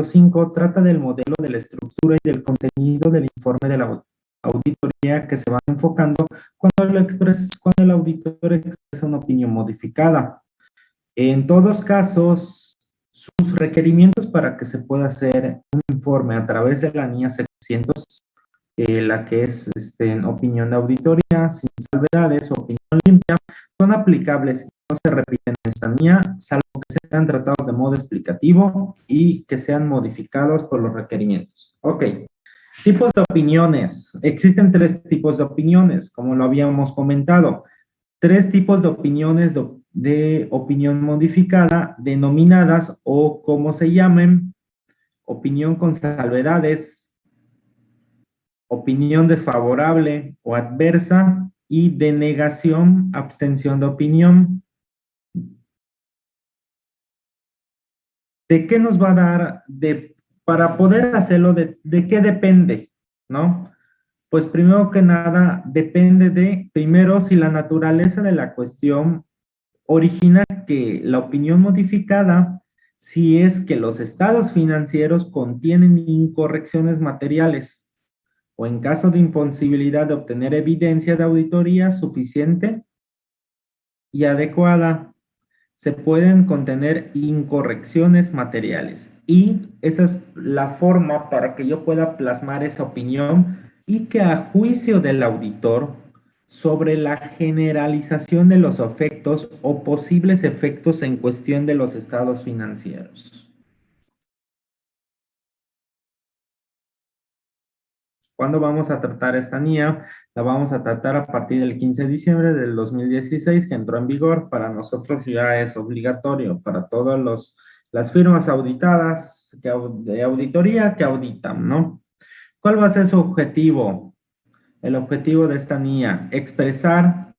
105 trata del modelo de la estructura y del contenido del informe de la auditoría que se va enfocando cuando el auditor expresa una opinión modificada. En todos casos, sus requerimientos para que se pueda hacer un informe a través de la NIA 700, la que es opinión de auditoría, sin salvedades, opinión limpia, son aplicables y no se repiten en esta NIA, salvo que sean tratados de modo explicativo y que sean modificados por los requerimientos. Ok. Tipos de opiniones. Existen 3 tipos de opiniones, como lo habíamos comentado. 3 tipos de opiniones de opinión modificada, denominadas o como se llamen, opinión con salvedades, opinión desfavorable o adversa y denegación, abstención de opinión. ¿De qué nos va a dar? Para poder hacerlo, ¿de qué depende? ¿No? Pues primero que nada, depende de, primero, si la naturaleza de la cuestión origina que la opinión modificada, si es que los estados financieros contienen incorrecciones materiales, o en caso de imposibilidad de obtener evidencia de auditoría suficiente y adecuada, se pueden contener incorrecciones materiales. Y esa es la forma para que yo pueda plasmar esa opinión y que a juicio del auditor sobre la generalización de los efectos o posibles efectos en cuestión de los estados financieros. ¿Cuándo vamos a tratar esta NIA? La vamos a tratar a partir del 15 de diciembre del 2016, que entró en vigor. Para nosotros ya es obligatorio, para todas las firmas auditadas de auditoría que auditan, ¿no? ¿Cuál va a ser su objetivo? El objetivo de esta NIA, expresar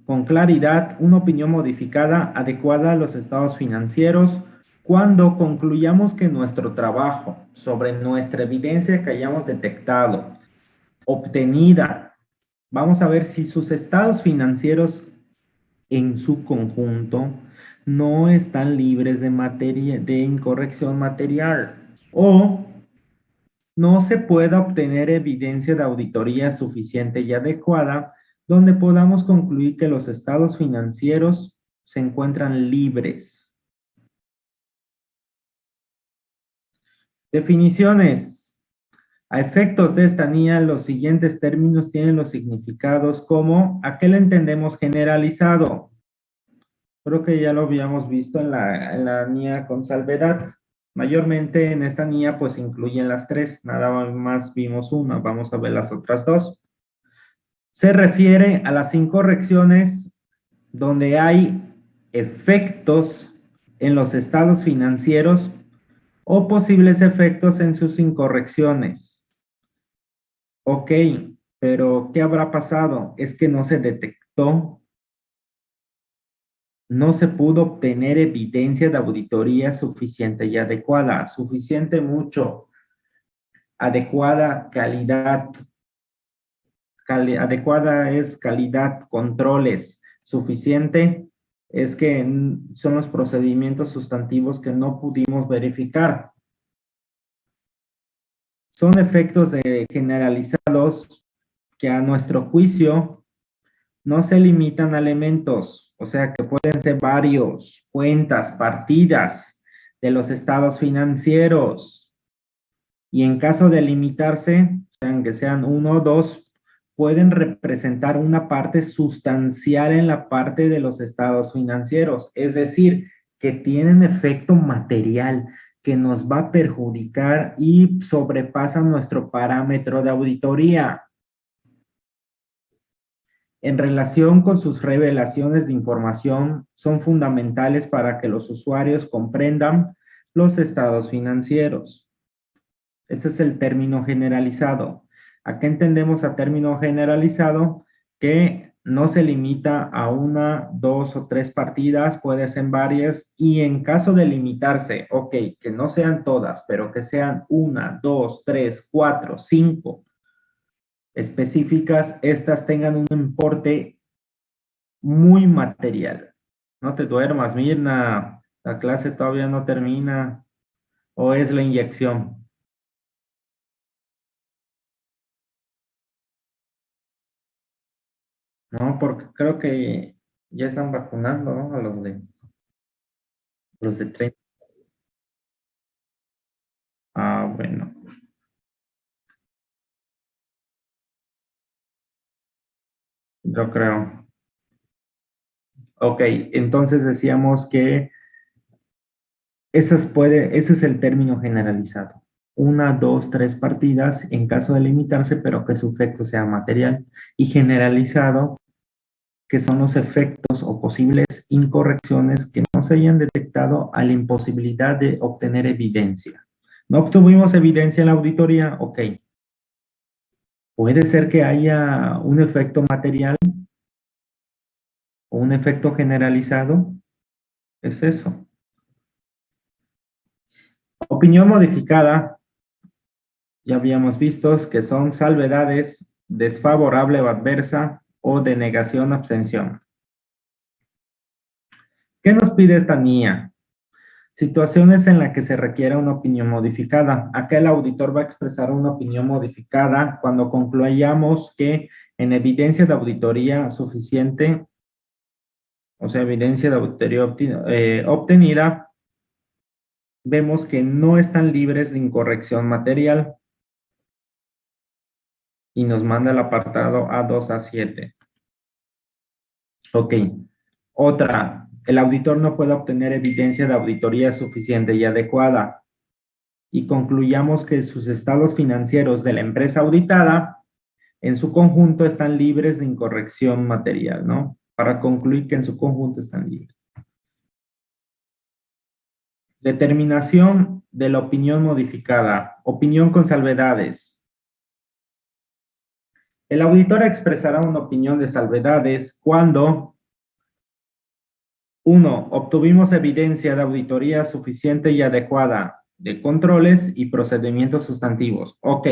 con claridad una opinión modificada adecuada a los estados financieros cuando concluyamos que nuestro trabajo sobre nuestra evidencia que hayamos detectado, obtenida, vamos a ver si sus estados financieros en su conjunto no están libres de incorrección material o no se pueda obtener evidencia de auditoría suficiente y adecuada donde podamos concluir que los estados financieros se encuentran libres. Definiciones. A efectos de esta NIA, los siguientes términos tienen los significados como ¿a qué le entendemos generalizado? Creo que ya lo habíamos visto en la NIA con salvedad. Mayormente en esta NIA pues incluyen las 3, nada más vimos una, vamos a ver las otras 2. Se refiere a las incorrecciones donde hay efectos en los estados financieros o posibles efectos en sus incorrecciones. Ok, pero ¿qué habrá pasado? Es que no se detectó, no se pudo obtener evidencia de auditoría suficiente y adecuada. Suficiente, mucho. Adecuada, calidad. Adecuada es calidad, controles. Suficiente es que son los procedimientos sustantivos que no pudimos verificar. Son efectos generalizados que a nuestro juicio no se limitan a elementos, o sea que pueden ser varios, cuentas, partidas de los estados financieros. Y en caso de limitarse, sean que sean 1 o 2, pueden representar una parte sustancial en la parte de los estados financieros, es decir, que tienen efecto material, que nos va a perjudicar y sobrepasan nuestro parámetro de auditoría. En relación con sus revelaciones de información, son fundamentales para que los usuarios comprendan los estados financieros. Ese es el término generalizado. ¿A qué entendemos a término generalizado? Que no se limita a 1, 2 o 3 partidas, puede ser varias, y en caso de limitarse, ok, que no sean todas, pero que sean 1, 2, 3, 4, 5 específicas, estas tengan un importe muy material. No te duermas, Mirna, la clase todavía no termina. ¿O es la inyección? No, porque creo que ya están vacunando, ¿no? A los de 30. Ah, bueno, yo creo. Ok, entonces decíamos que ese es el término generalizado. Una, dos, tres partidas en caso de limitarse, pero que su efecto sea material. Y generalizado, que son los efectos o posibles incorrecciones que no se hayan detectado a la imposibilidad de obtener evidencia. No obtuvimos evidencia en la auditoría, ok. Puede ser que haya un efecto material o un efecto generalizado. Es eso. Opinión modificada, ya habíamos visto que son salvedades desfavorable o adversa o de negación o abstención. ¿Qué nos pide esta NIA? Situaciones en las que se requiere una opinión modificada. Acá el auditor va a expresar una opinión modificada cuando concluyamos que en evidencia de auditoría suficiente, o sea, evidencia de auditoría obtenida, vemos que no están libres de incorrección material y nos manda el apartado A2 a 7. Ok. Otra, el auditor no puede obtener evidencia de auditoría suficiente y adecuada. Y concluyamos que sus estados financieros de la empresa auditada en su conjunto están libres de incorrección material, ¿no? Para concluir que en su conjunto están libres. Determinación de la opinión modificada. Opinión con salvedades. El auditor expresará una opinión de salvedades cuando: 1. Obtuvimos evidencia de auditoría suficiente y adecuada de controles y procedimientos sustantivos. Ok.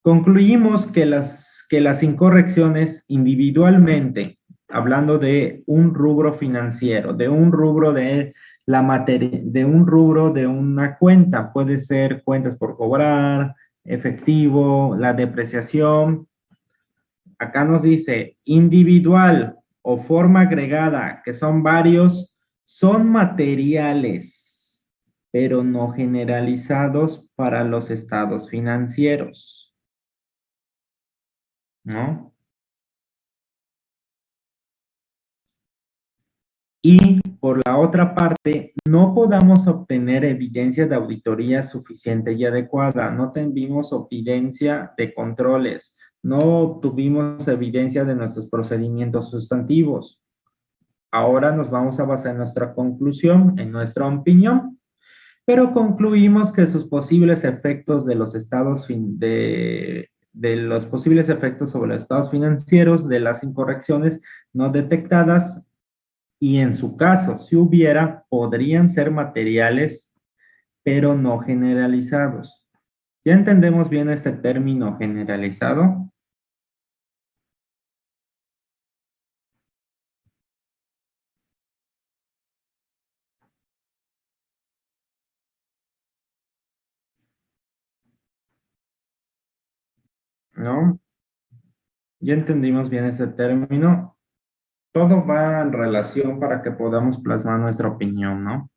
Concluimos que las incorrecciones individualmente, hablando de un rubro financiero, de un rubro de la materia, de un rubro de una cuenta, puede ser cuentas por cobrar, efectivo, la depreciación. Acá nos dice individual o forma agregada, que son varios, son materiales, pero no generalizados para los estados financieros, ¿no? Y por la otra parte, no podamos obtener evidencia de auditoría suficiente y adecuada. No tuvimos evidencia de controles, no obtuvimos evidencia de nuestros procedimientos sustantivos. Ahora nos vamos a basar en nuestra conclusión, en nuestra opinión, pero concluimos que sus posibles efectos de los estados de los posibles efectos sobre los estados financieros de las incorrecciones no detectadas, y en su caso, si hubiera, podrían ser materiales, pero no generalizados. ¿Ya entendemos bien este término generalizado? ¿No? Ya entendimos bien este término. Todo va en relación para que podamos plasmar nuestra opinión, ¿no?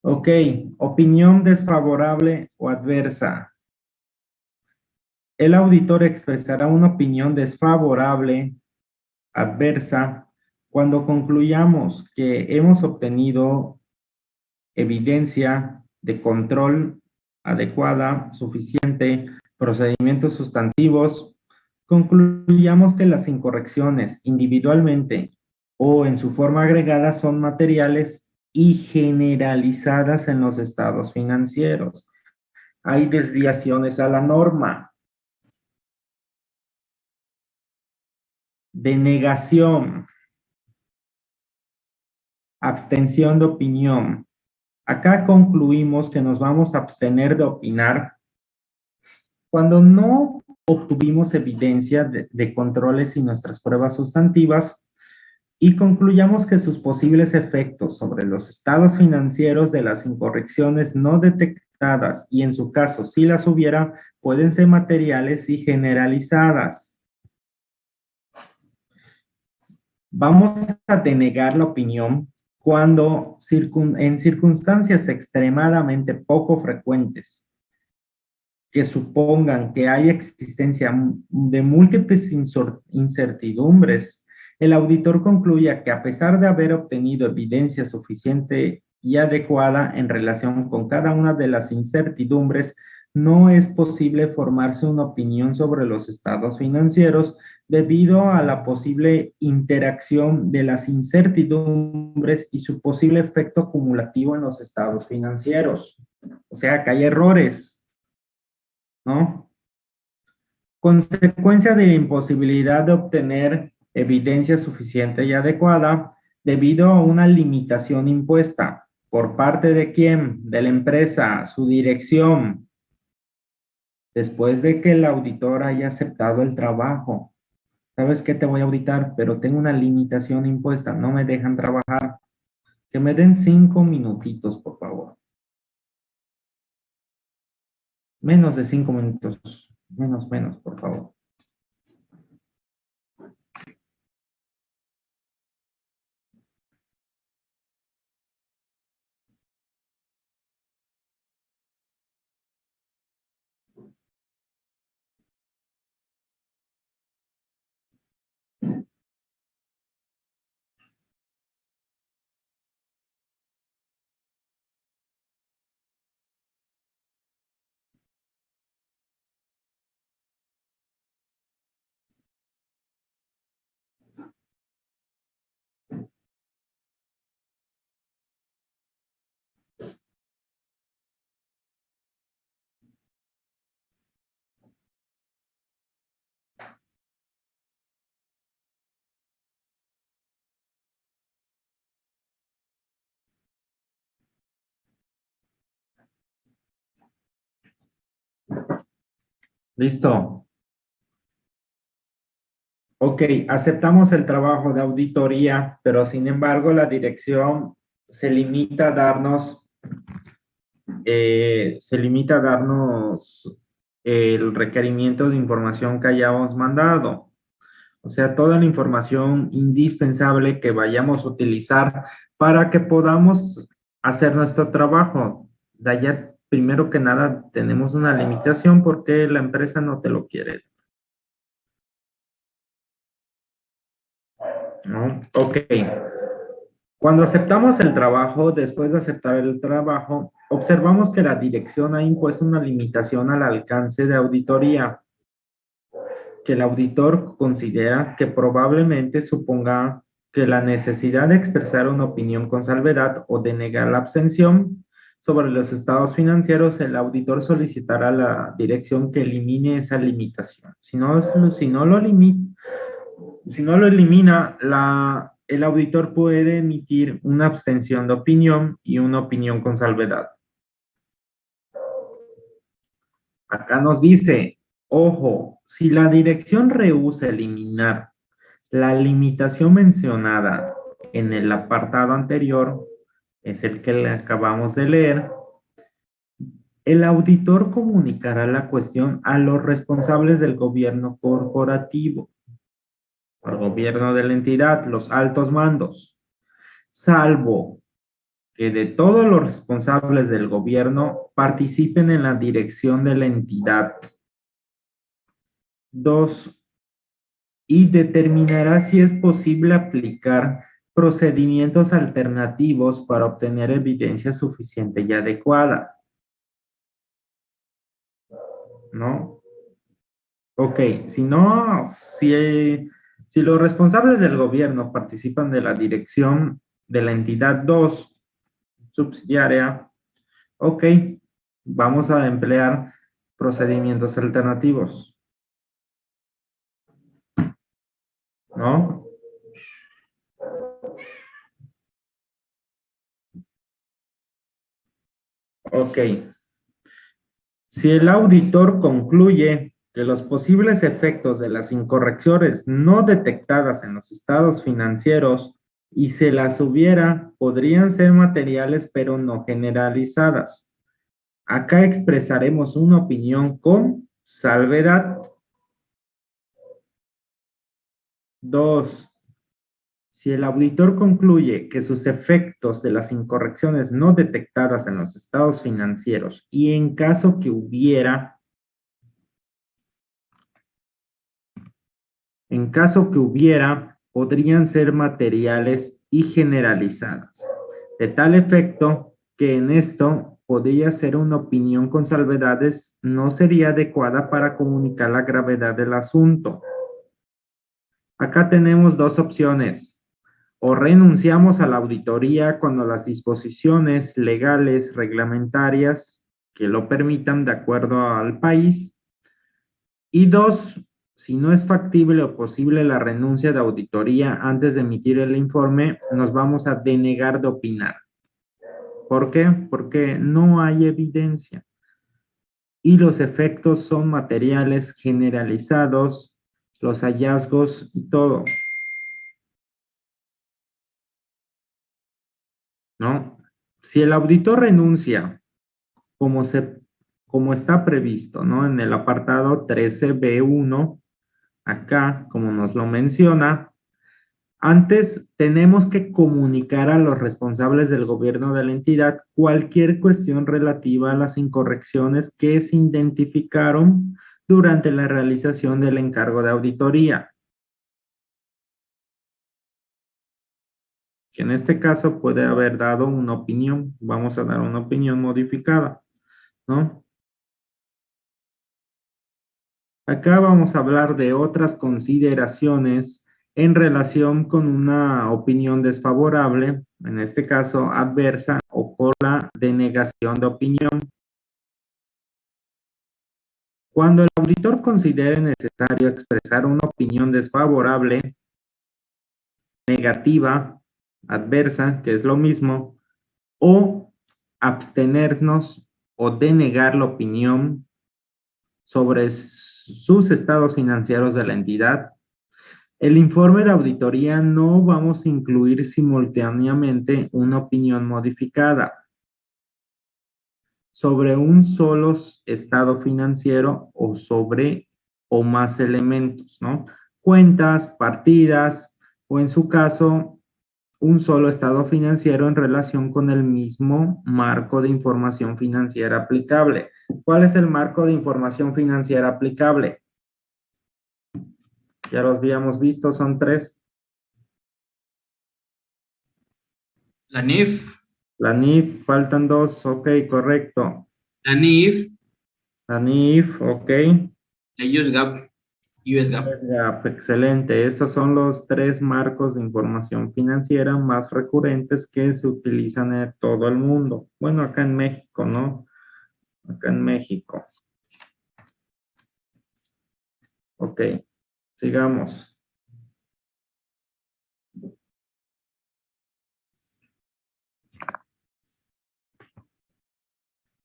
Ok, opinión desfavorable o adversa. El auditor expresará una opinión desfavorable, adversa, cuando concluyamos que hemos obtenido evidencia de control adecuada, suficiente, procedimientos sustantivos, concluyamos que las incorrecciones individualmente o en su forma agregada son materiales y generalizadas en los estados financieros. Hay desviaciones a la norma. Denegación. Abstención de opinión. Acá concluimos que nos vamos a abstener de opinar cuando no obtuvimos evidencia de controles y nuestras pruebas sustantivas, y concluyamos que sus posibles efectos sobre los estados financieros de las incorrecciones no detectadas y en su caso si las hubiera, pueden ser materiales y generalizadas. Vamos a denegar la opinión cuando en circunstancias extremadamente poco frecuentes que supongan que hay existencia de múltiples incertidumbres, el auditor concluya que a pesar de haber obtenido evidencia suficiente y adecuada en relación con cada una de las incertidumbres, no es posible formarse una opinión sobre los estados financieros debido a la posible interacción de las incertidumbres y su posible efecto acumulativo en los estados financieros. O sea, que hay errores, ¿no? Consecuencia de la imposibilidad de obtener evidencia suficiente y adecuada debido a una limitación impuesta por parte de quién, de la empresa, su dirección, después de que el auditor haya aceptado el trabajo. ¿Sabes qué? Te voy a auditar, pero tengo una limitación impuesta, no me dejan trabajar. Que me den 5 minutitos, por favor. Menos de 5 minutos. Menos, por favor. Listo. Ok, aceptamos el trabajo de auditoría, pero sin embargo la dirección se limita a darnos, el requerimiento de información que hayamos mandado. O sea, toda la información indispensable que vayamos a utilizar para que podamos hacer nuestro trabajo. De allá, primero que nada, tenemos una limitación porque la empresa no te lo quiere, ¿no? Ok. Cuando aceptamos el trabajo, después de aceptar el trabajo, observamos que la dirección ha impuesto una limitación al alcance de auditoría, que el auditor considera que probablemente suponga que la necesidad de expresar una opinión con salvedad o de negar la abstención sobre los estados financieros, el auditor solicitará a la dirección que elimine esa limitación. Si no lo elimina, el auditor puede emitir una abstención de opinión y una opinión con salvedad. Acá nos dice, ojo, si la dirección rehúsa eliminar la limitación mencionada en el apartado anterior, es el que le acabamos de leer, el auditor comunicará la cuestión a los responsables del gobierno corporativo, al gobierno de la entidad, los altos mandos, salvo que de todos los responsables del gobierno participen en la dirección de la entidad. 2. Y determinará si es posible aplicar procedimientos alternativos para obtener evidencia suficiente y adecuada. ¿No? Ok, si los responsables del gobierno participan de la dirección de la entidad 2 subsidiaria, ok, vamos a emplear procedimientos alternativos, ¿no? Ok. Si el auditor concluye que los posibles efectos de las incorrecciones no detectadas en los estados financieros y se las hubiera, podrían ser materiales pero no generalizadas. Acá expresaremos una opinión con salvedad. 2. Si el auditor concluye que sus efectos de las incorrecciones no detectadas en los estados financieros y en caso que hubiera, podrían ser materiales y generalizadas, de tal efecto que en esto podría ser una opinión con salvedades, no sería adecuada para comunicar la gravedad del asunto. Acá tenemos dos opciones. O renunciamos a la auditoría cuando las disposiciones legales, reglamentarias, que lo permitan de acuerdo al país. Y 2, si no es factible o posible la renuncia de auditoría antes de emitir el informe, nos vamos a denegar de opinar. ¿Por qué? Porque no hay evidencia. Y los efectos son materiales generalizados, los hallazgos y todo, ¿no? Si el auditor renuncia, como está previsto, ¿no? En el apartado 13b1, acá, como nos lo menciona, antes tenemos que comunicar a los responsables del gobierno de la entidad cualquier cuestión relativa a las incorrecciones que se identificaron durante la realización del encargo de auditoría, que en este caso puede haber dado una opinión. Vamos a dar una opinión modificada, ¿no? Acá vamos a hablar de otras consideraciones en relación con una opinión desfavorable, en este caso adversa, o por la denegación de opinión. Cuando el auditor considere necesario expresar una opinión desfavorable, negativa, adversa, que es lo mismo, o abstenernos o denegar la opinión sobre sus estados financieros de la entidad, el informe de auditoría no vamos a incluir simultáneamente una opinión modificada sobre un solo estado financiero o sobre o más elementos, ¿no? Cuentas, partidas o en su caso un solo estado financiero en relación con el mismo marco de información financiera aplicable. ¿Cuál es el marco de información financiera aplicable? Ya los habíamos visto, son 3. La NIF. La NIF, faltan 2, ok, correcto. La NIF. La NIF, ok. La US GAAP. US GAAP. US GAAP, excelente. Estos son los 3 marcos de información financiera más recurrentes que se utilizan en todo el mundo. Bueno, acá en México, ¿no? Acá en México. Ok, sigamos.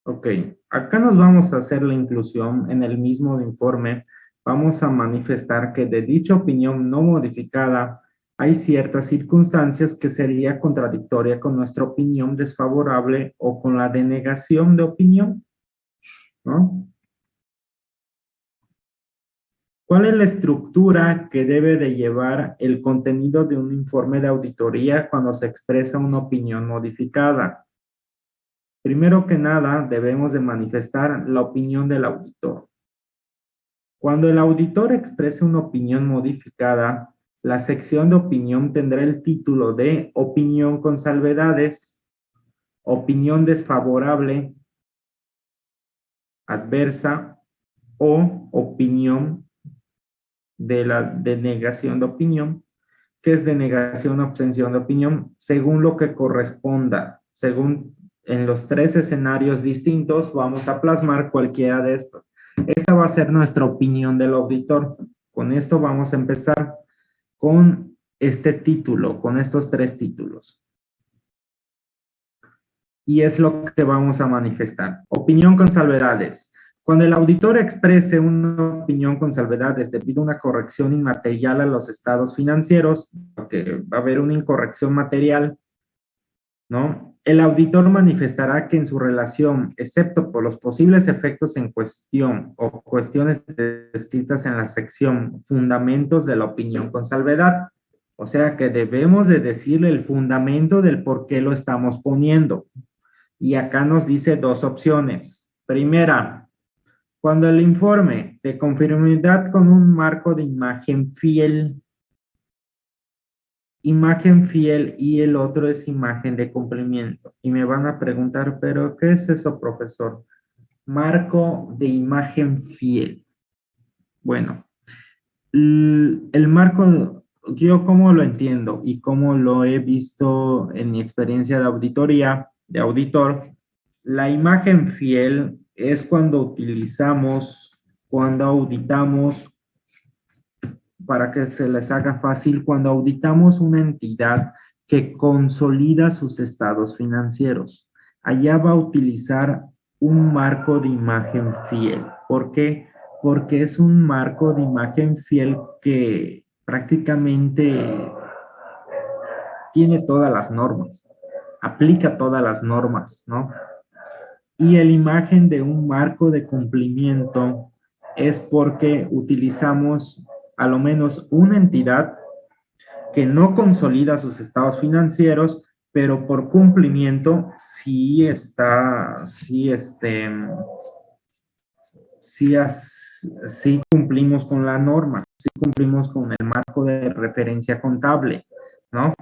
Ok, acá nos vamos a hacer la inclusión en el mismo informe. Vamos a manifestar que de dicha opinión no modificada hay ciertas circunstancias que sería contradictoria con nuestra opinión desfavorable o con la denegación de opinión, ¿no? ¿Cuál es la estructura que debe de llevar el contenido de un informe de auditoría cuando se expresa una opinión modificada? Primero que nada, debemos de manifestar la opinión del auditor. Cuando el auditor exprese una opinión modificada, la sección de opinión tendrá el título de opinión con salvedades, opinión desfavorable, adversa o opinión de la denegación de opinión, que es denegación o abstención de opinión, según lo que corresponda. Según en los 3 escenarios distintos, vamos a plasmar cualquiera de estos. Esta va a ser nuestra opinión del auditor. Con esto vamos a empezar con este título, con estos 3 títulos. Y es lo que vamos a manifestar. Opinión con salvedades. Cuando el auditor exprese una opinión con salvedades debido a una corrección inmaterial a los estados financieros, porque va a haber una incorrección material, ¿no? El auditor manifestará que en su relación, excepto por los posibles efectos en cuestión o cuestiones descritas en la sección Fundamentos de la opinión con salvedad, o sea que debemos de decirle el fundamento del por qué lo estamos poniendo. Y acá nos dice dos opciones. Primera, cuando el informe de conformidad con un marco de imagen fiel y el otro es imagen de cumplimiento. Y me van a preguntar, ¿pero qué es eso, profesor? Marco de imagen fiel. Bueno, el marco, yo cómo lo entiendo y cómo lo he visto en mi experiencia de auditoría, de auditor, la imagen fiel es cuando utilizamos, cuando auditamos, para que se les haga fácil, cuando auditamos una entidad que consolida sus estados financieros. Allá va a utilizar un marco de imagen fiel. ¿Por qué? Porque es un marco de imagen fiel que prácticamente tiene todas las normas, aplica todas las normas, ¿no? Y el imagen de un marco de cumplimiento es porque utilizamos a lo menos una entidad que no consolida sus estados financieros, pero por cumplimiento sí está, sí cumplimos con la norma, sí cumplimos con el marco de referencia contable, ¿no?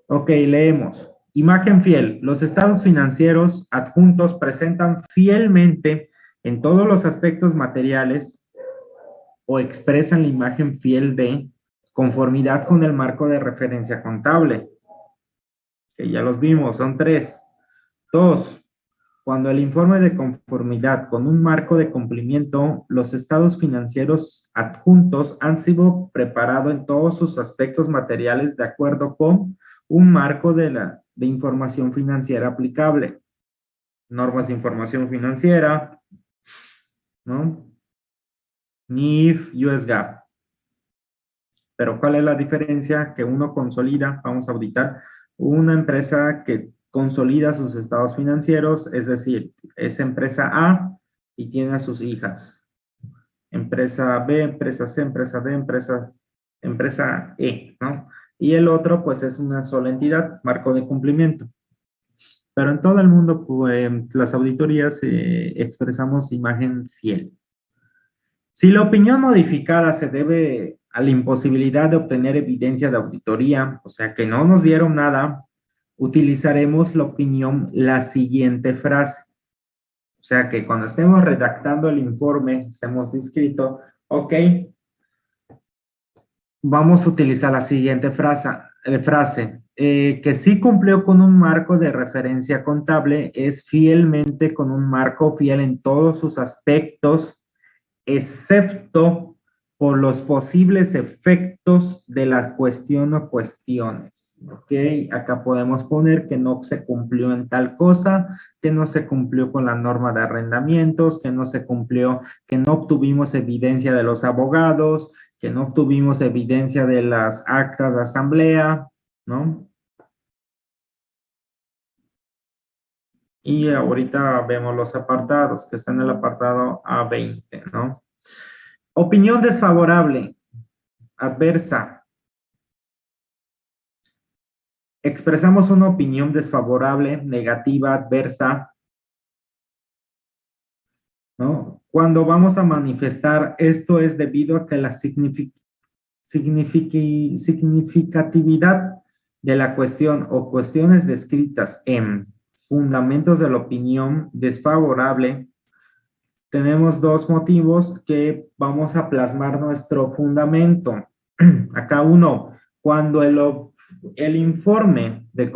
Ok, leemos. Imagen fiel. Los estados financieros adjuntos presentan fielmente en todos los aspectos materiales o expresan la imagen fiel de conformidad con el marco de referencia contable, que ya los vimos, son 3. 2. Cuando el informe de conformidad con un marco de cumplimiento, los estados financieros adjuntos han sido preparados en todos sus aspectos materiales de acuerdo con un marco de información financiera aplicable. Normas de información financiera, ¿no? NIF, US GAAP. Pero ¿cuál es la diferencia? Que uno consolida, vamos a auditar, una empresa que consolida sus estados financieros, es decir, es empresa A y tiene a sus hijas. Empresa B, empresa C, empresa D, empresa E, ¿no? Y el otro, pues, es una sola entidad, marco de cumplimiento. Pero en todo el mundo, pues, las auditorías expresamos imagen fiel. Si la opinión modificada se debe a la imposibilidad de obtener evidencia de auditoría, o sea que no nos dieron nada, utilizaremos la opinión, la siguiente frase. O sea que cuando estemos redactando el informe, estemos descrito, ok, vamos a utilizar la siguiente frase que sí cumplió con un marco de referencia contable, es fielmente con un marco fiel en todos sus aspectos, excepto por los posibles efectos de la cuestión o cuestiones. ¿Ok? Acá podemos poner que no se cumplió en tal cosa, que no se cumplió con la norma de arrendamientos, que no se cumplió, que no obtuvimos evidencia de los abogados, que no obtuvimos evidencia de las actas de asamblea, ¿no? Y ahorita vemos los apartados, que están en el apartado A20, ¿no? Opinión desfavorable, adversa. Expresamos una opinión desfavorable, negativa, adversa, ¿no? Cuando vamos a manifestar esto es debido a que la significatividad de la cuestión o cuestiones descritas en fundamentos de la opinión desfavorable, tenemos dos motivos que vamos a plasmar nuestro fundamento. Acá uno, cuando el informe de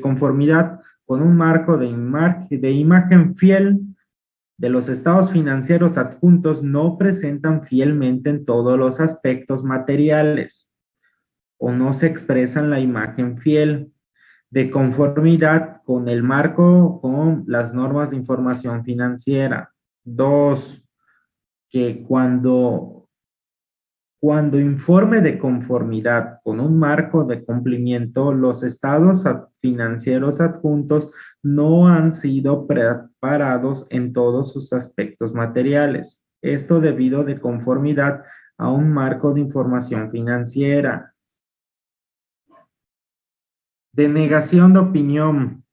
conformidad con un marco de imagen fiel de los estados financieros adjuntos no presentan fielmente en todos los aspectos materiales o no se expresan la imagen fiel de conformidad con el marco con las normas de información financiera. Dos, que cuando informe de conformidad con un marco de cumplimiento, los estados financieros adjuntos no han sido preparados en todos sus aspectos materiales. Esto debido de conformidad a un marco de información financiera. Denegación de opinión.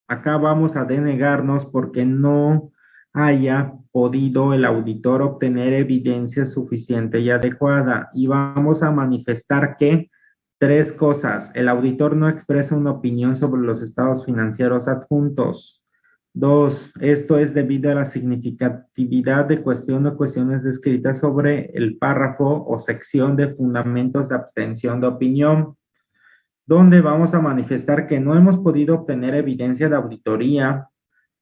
Acá vamos a denegarnos porque no haya podido el auditor obtener evidencia suficiente y adecuada. Y vamos a manifestar que tres cosas. El auditor no expresa una opinión sobre los estados financieros adjuntos. Dos, esto es debido a la significatividad de cuestión o cuestiones descritas sobre el párrafo o sección de fundamentos de abstención de opinión, donde vamos a manifestar que no hemos podido obtener evidencia de auditoría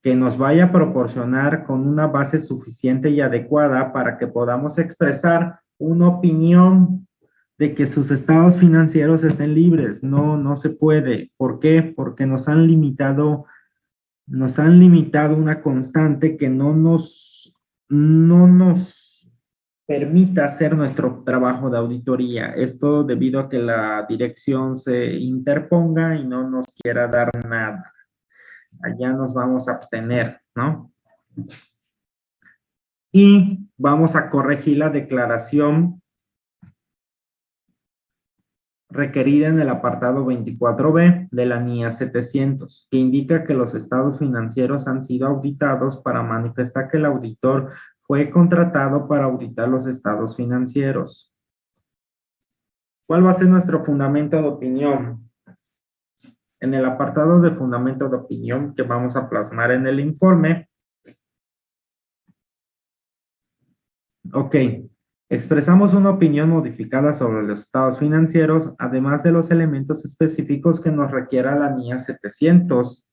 que nos vaya a proporcionar con una base suficiente y adecuada para que podamos expresar una opinión de que sus estados financieros estén libres. No, no se puede. ¿Por qué? Porque nos han limitado una constante que no nos permita hacer nuestro trabajo de auditoría. Esto debido a que la dirección se interponga y no nos quiera dar nada. Allá nos vamos a abstener, ¿no? Y vamos a corregir la declaración requerida en el apartado 24B de la NIA 700, que indica que los estados financieros han sido auditados para manifestar que el auditor fue contratado para auditar los estados financieros. ¿Cuál va a ser nuestro fundamento de opinión? En el apartado de fundamento de opinión que vamos a plasmar en el informe, ok, expresamos una opinión modificada sobre los estados financieros, además de los elementos específicos que nos requiera la NIA 700,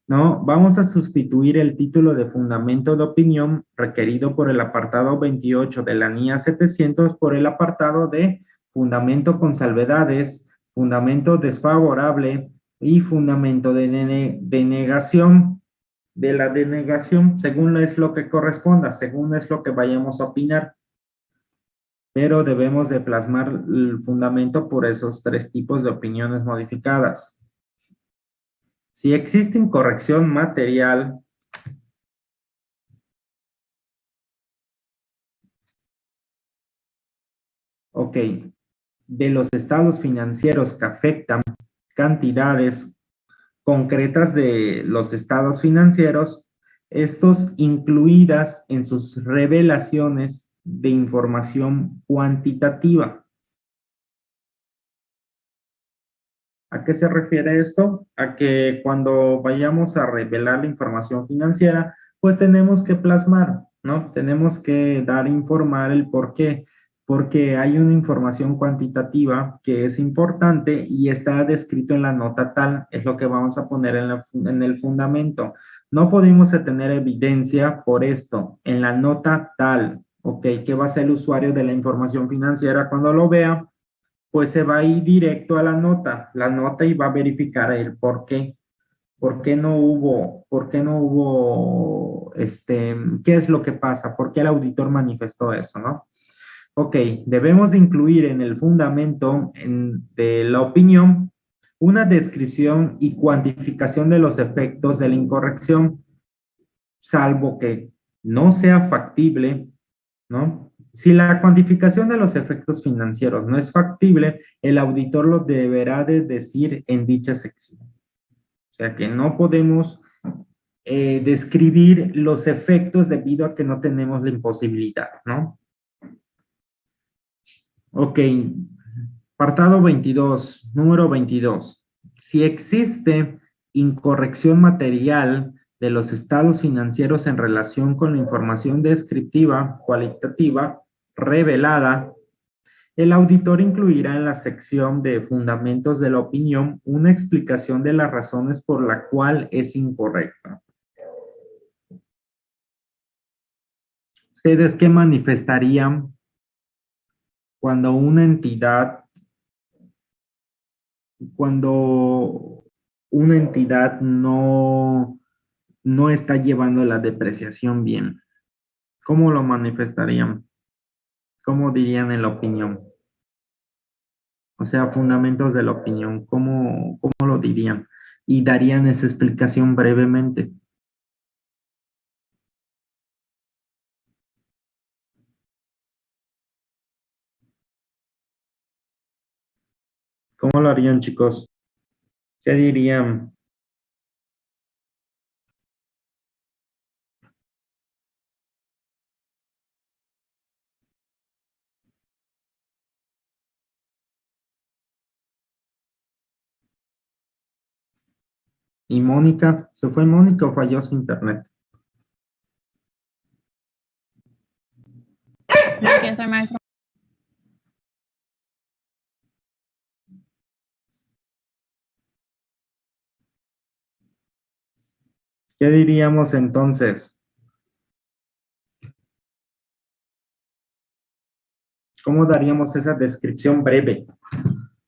¿no? Vamos a sustituir el título de fundamento de opinión requerido por el apartado 28 de la NIA 700 por el apartado de fundamento con salvedades, fundamento desfavorable y fundamento de denegación. De la denegación, según es lo que corresponda, según es lo que vayamos a opinar. Pero debemos de plasmar el fundamento por esos tres tipos de opiniones modificadas. Si existe incorrección material, ok, de los estados financieros que afectan cantidades concretas de los estados financieros, estos incluidas en sus revelaciones de información cuantitativa. ¿A qué se refiere esto? A que cuando vayamos a revelar la información financiera, pues tenemos que plasmar, ¿no? Tenemos que informar el por qué. Porque hay una información cuantitativa que es importante y está descrito en la nota tal, es lo que vamos a poner en el fundamento. No podemos tener evidencia por esto, en la nota tal, ¿ok? ¿Qué va a hacer el usuario de la información financiera cuando lo vea? Pues se va a ir directo a la nota y va a verificar el por qué no hubo, qué es lo que pasa, por qué el auditor manifestó eso, ¿no? Ok, debemos de incluir en el fundamento de la opinión una descripción y cuantificación de los efectos de la incorrección, salvo que no sea factible, ¿no? Si la cuantificación de los efectos financieros no es factible, el auditor lo deberá de decir en dicha sección. O sea que no podemos describir los efectos debido a que no tenemos la imposibilidad, ¿no? Ok, apartado 22, número 22. Si existe incorrección material de los estados financieros en relación con la información descriptiva, cualitativa, revelada, el auditor incluirá en la sección de fundamentos de la opinión una explicación de las razones por la cual es incorrecta. ¿Ustedes qué manifestarían cuando una entidad no está llevando la depreciación bien? ¿Cómo lo manifestarían? ¿Cómo dirían en la opinión? O sea, fundamentos de la opinión, ¿cómo lo dirían? Y darían esa explicación brevemente. ¿Cómo lo harían, chicos? ¿Qué dirían? ¿Y Mónica? ¿Se fue Mónica o falló su internet? Gracias, soy maestro. ¿Qué diríamos entonces? ¿Cómo daríamos esa descripción breve?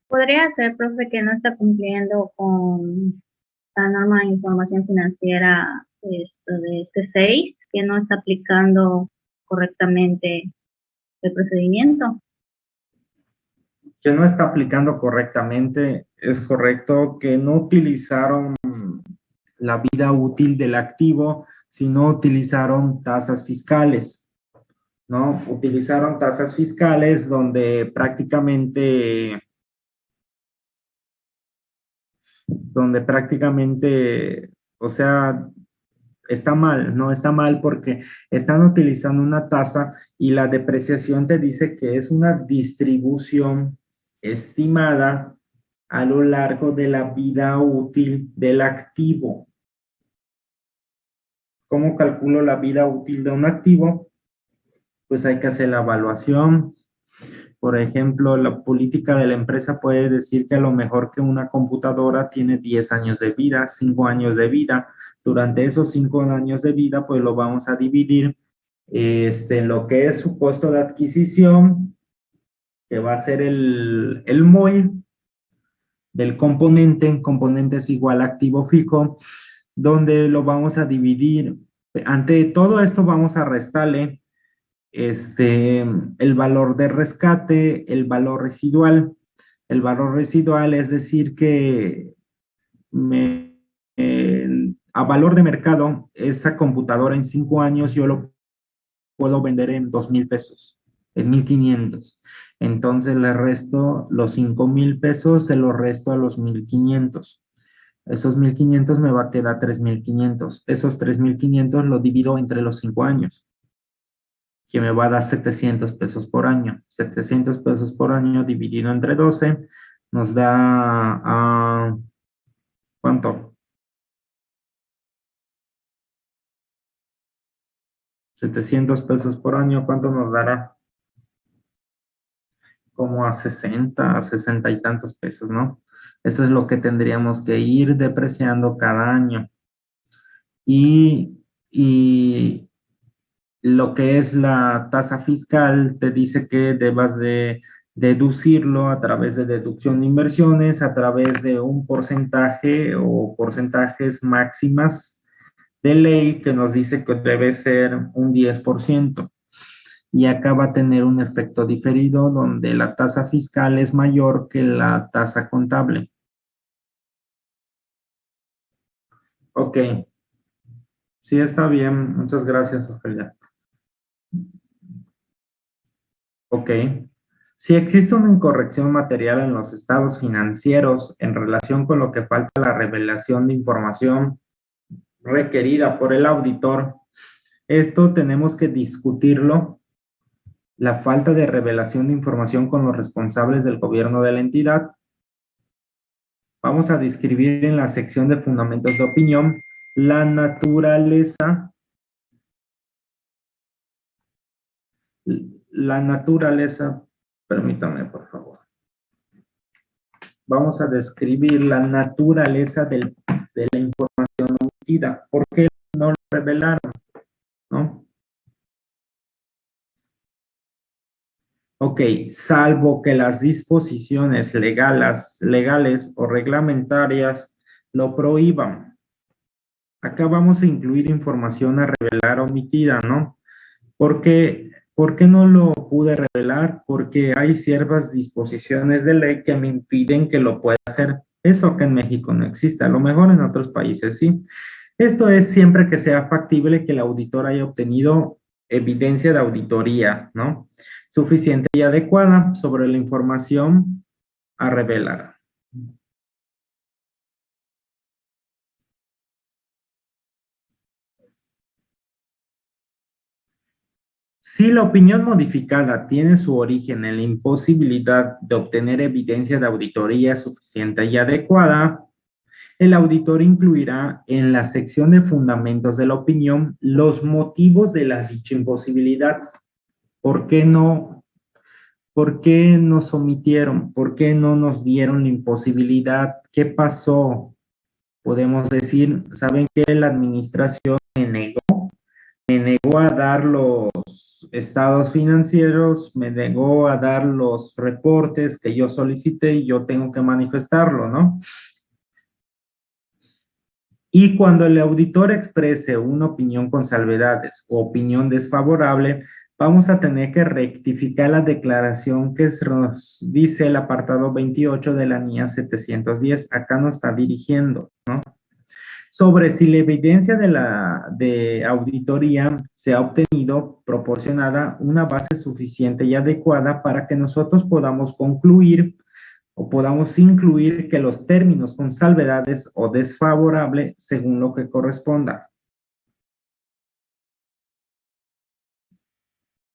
Podría ser, profe, que no está cumpliendo con la norma de información financiera de C6, que no está aplicando correctamente el procedimiento. Que no está aplicando correctamente, es correcto, que no utilizaron la vida útil del activo, sino utilizaron tasas fiscales, ¿no? Utilizaron tasas fiscales donde prácticamente, o sea, está mal, no está mal porque están utilizando una tasa y la depreciación te dice que es una distribución estimada a lo largo de la vida útil del activo. ¿Cómo calculo la vida útil de un activo? Pues hay que hacer la evaluación. Por ejemplo, la política de la empresa puede decir que a lo mejor que una computadora tiene 10 años de vida, 5 años de vida. Durante esos 5 años de vida, pues lo vamos a dividir en lo que es su costo de adquisición, que va a ser el MOI del componente. Componente es igual a activo fijo, donde lo vamos a dividir. Ante todo esto vamos a restarle el valor de rescate, el valor residual. El valor residual es decir que a valor de mercado, esa computadora en 5 años yo lo puedo vender en 2,000 pesos, en 1,500. Entonces le resto los 5,000 pesos, se los resto a los 1,500. Esos 1,500 me va a quedar 3,500. Esos 3,500 lo divido entre los 5 años, que me va a dar 700 pesos por año. 700 pesos por año dividido entre 12 nos da, ¿cuánto? 700 pesos por año, ¿cuánto nos dará? Como a 60 y tantos pesos, ¿no? Eso es lo que tendríamos que ir depreciando cada año. Y lo que es la tasa fiscal te dice que debas de deducirlo a través de deducción de inversiones, a través de un porcentaje o porcentajes máximas de ley que nos dice que debe ser un 10%. Y acá va a tener un efecto diferido donde la tasa fiscal es mayor que la tasa contable. Ok. Sí, está bien. Muchas gracias, Ofelia. Ok. Si existe una incorrección material en los estados financieros en relación con lo que falta la revelación de información requerida por el auditor, esto tenemos que discutirlo. La falta de revelación de información con los responsables del gobierno de la entidad. Vamos a describir en la sección de fundamentos de opinión la naturaleza permítame por favor. Vamos a describir la naturaleza de la información omitida. ¿Por qué no lo revelaron? ¿No? Ok, salvo que las disposiciones legales o reglamentarias lo prohíban. Acá vamos a incluir información a revelar omitida, ¿no? ¿Por qué no lo pude revelar? Porque hay ciertas disposiciones de ley que me impiden que lo pueda hacer. Eso acá en México no existe, a lo mejor en otros países sí. Esto es siempre que sea factible que el auditor haya obtenido evidencia de auditoría, ¿no? Suficiente y adecuada sobre la información a revelar. Si la opinión modificada tiene su origen en la imposibilidad de obtener evidencia de auditoría suficiente y adecuada, el auditor incluirá en la sección de fundamentos de la opinión los motivos de la dicha imposibilidad. ¿Por qué no? ¿Por qué nos omitieron? ¿Por qué no nos dieron la imposibilidad? ¿Qué pasó? Podemos decir, ¿saben qué? La administración me negó a dar los estados financieros, me negó a dar los reportes que yo solicité y yo tengo que manifestarlo, ¿no? Y cuando el auditor exprese una opinión con salvedades o opinión desfavorable, vamos a tener que rectificar la declaración que nos dice el apartado 28 de la NIA 710. Acá nos está dirigiendo, ¿no? Sobre si la evidencia de auditoría se ha obtenido proporcionada una base suficiente y adecuada para que nosotros podamos concluir o podamos incluir que los términos con salvedades o desfavorable según lo que corresponda.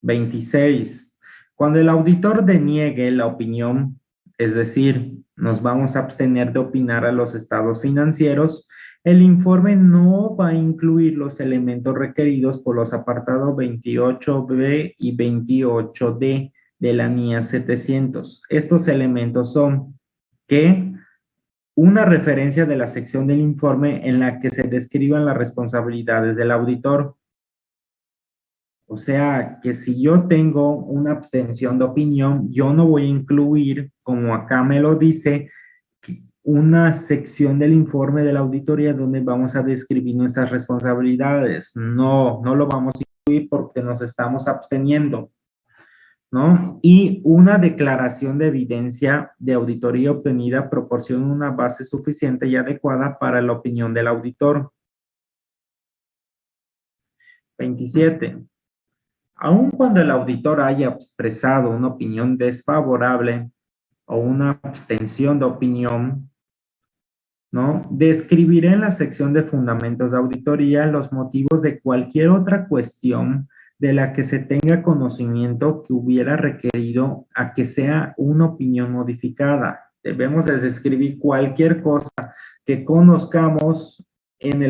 26. Cuando el auditor deniegue la opinión, es decir, nos vamos a abstener de opinar a los estados financieros, el informe no va a incluir los elementos requeridos por los apartados 28B y 28D de la NIA 700. Estos elementos son que una referencia de la sección del informe en la que se describan las responsabilidades del auditor. O sea, que si yo tengo una abstención de opinión, yo no voy a incluir, como acá me lo dice, una sección del informe de la auditoría donde vamos a describir nuestras responsabilidades. No, no lo vamos a incluir porque nos estamos absteniendo, ¿no? Y una declaración de evidencia de auditoría obtenida proporciona una base suficiente y adecuada para la opinión del auditor. 27. Aun cuando el auditor haya expresado una opinión desfavorable o una abstención de opinión, ¿no? Describiré en la sección de fundamentos de auditoría los motivos de cualquier otra cuestión de la que se tenga conocimiento que hubiera requerido a que sea una opinión modificada. Debemos de describir cualquier cosa que conozcamos en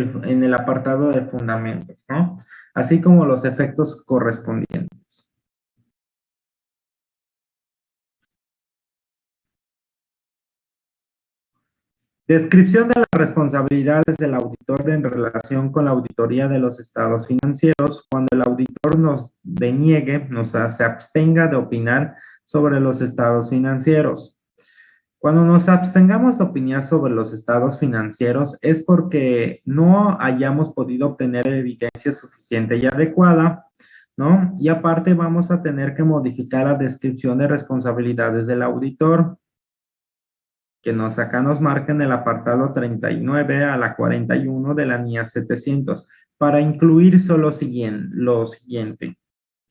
el apartado de fundamentos, ¿no? Así como los efectos correspondientes. Descripción de las responsabilidades del auditor en relación con la auditoría de los estados financieros. Cuando el auditor nos deniegue, se abstenga de opinar sobre los estados financieros. Cuando nos abstengamos de opinar sobre los estados financieros es porque no hayamos podido obtener evidencia suficiente y adecuada, ¿no? Y aparte vamos a tener que modificar la descripción de responsabilidades del auditor, que acá nos marca en el apartado 39 a la 41 de la NIA 700, para incluir solo lo siguiente.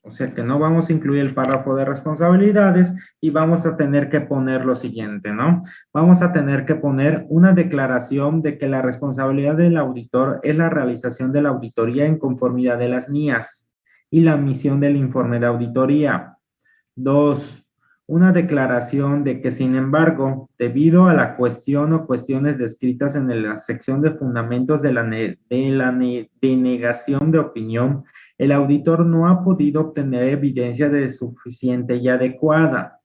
O sea que no vamos a incluir el párrafo de responsabilidades y vamos a tener que poner lo siguiente, ¿no? Vamos a tener que poner una declaración de que la responsabilidad del auditor es la realización de la auditoría en conformidad de las NIAs y la emisión del informe de auditoría. 2. Una declaración de que, sin embargo, debido a la cuestión o cuestiones descritas en la sección de fundamentos de la denegación de opinión, el auditor no ha podido obtener evidencia de suficiente y adecuada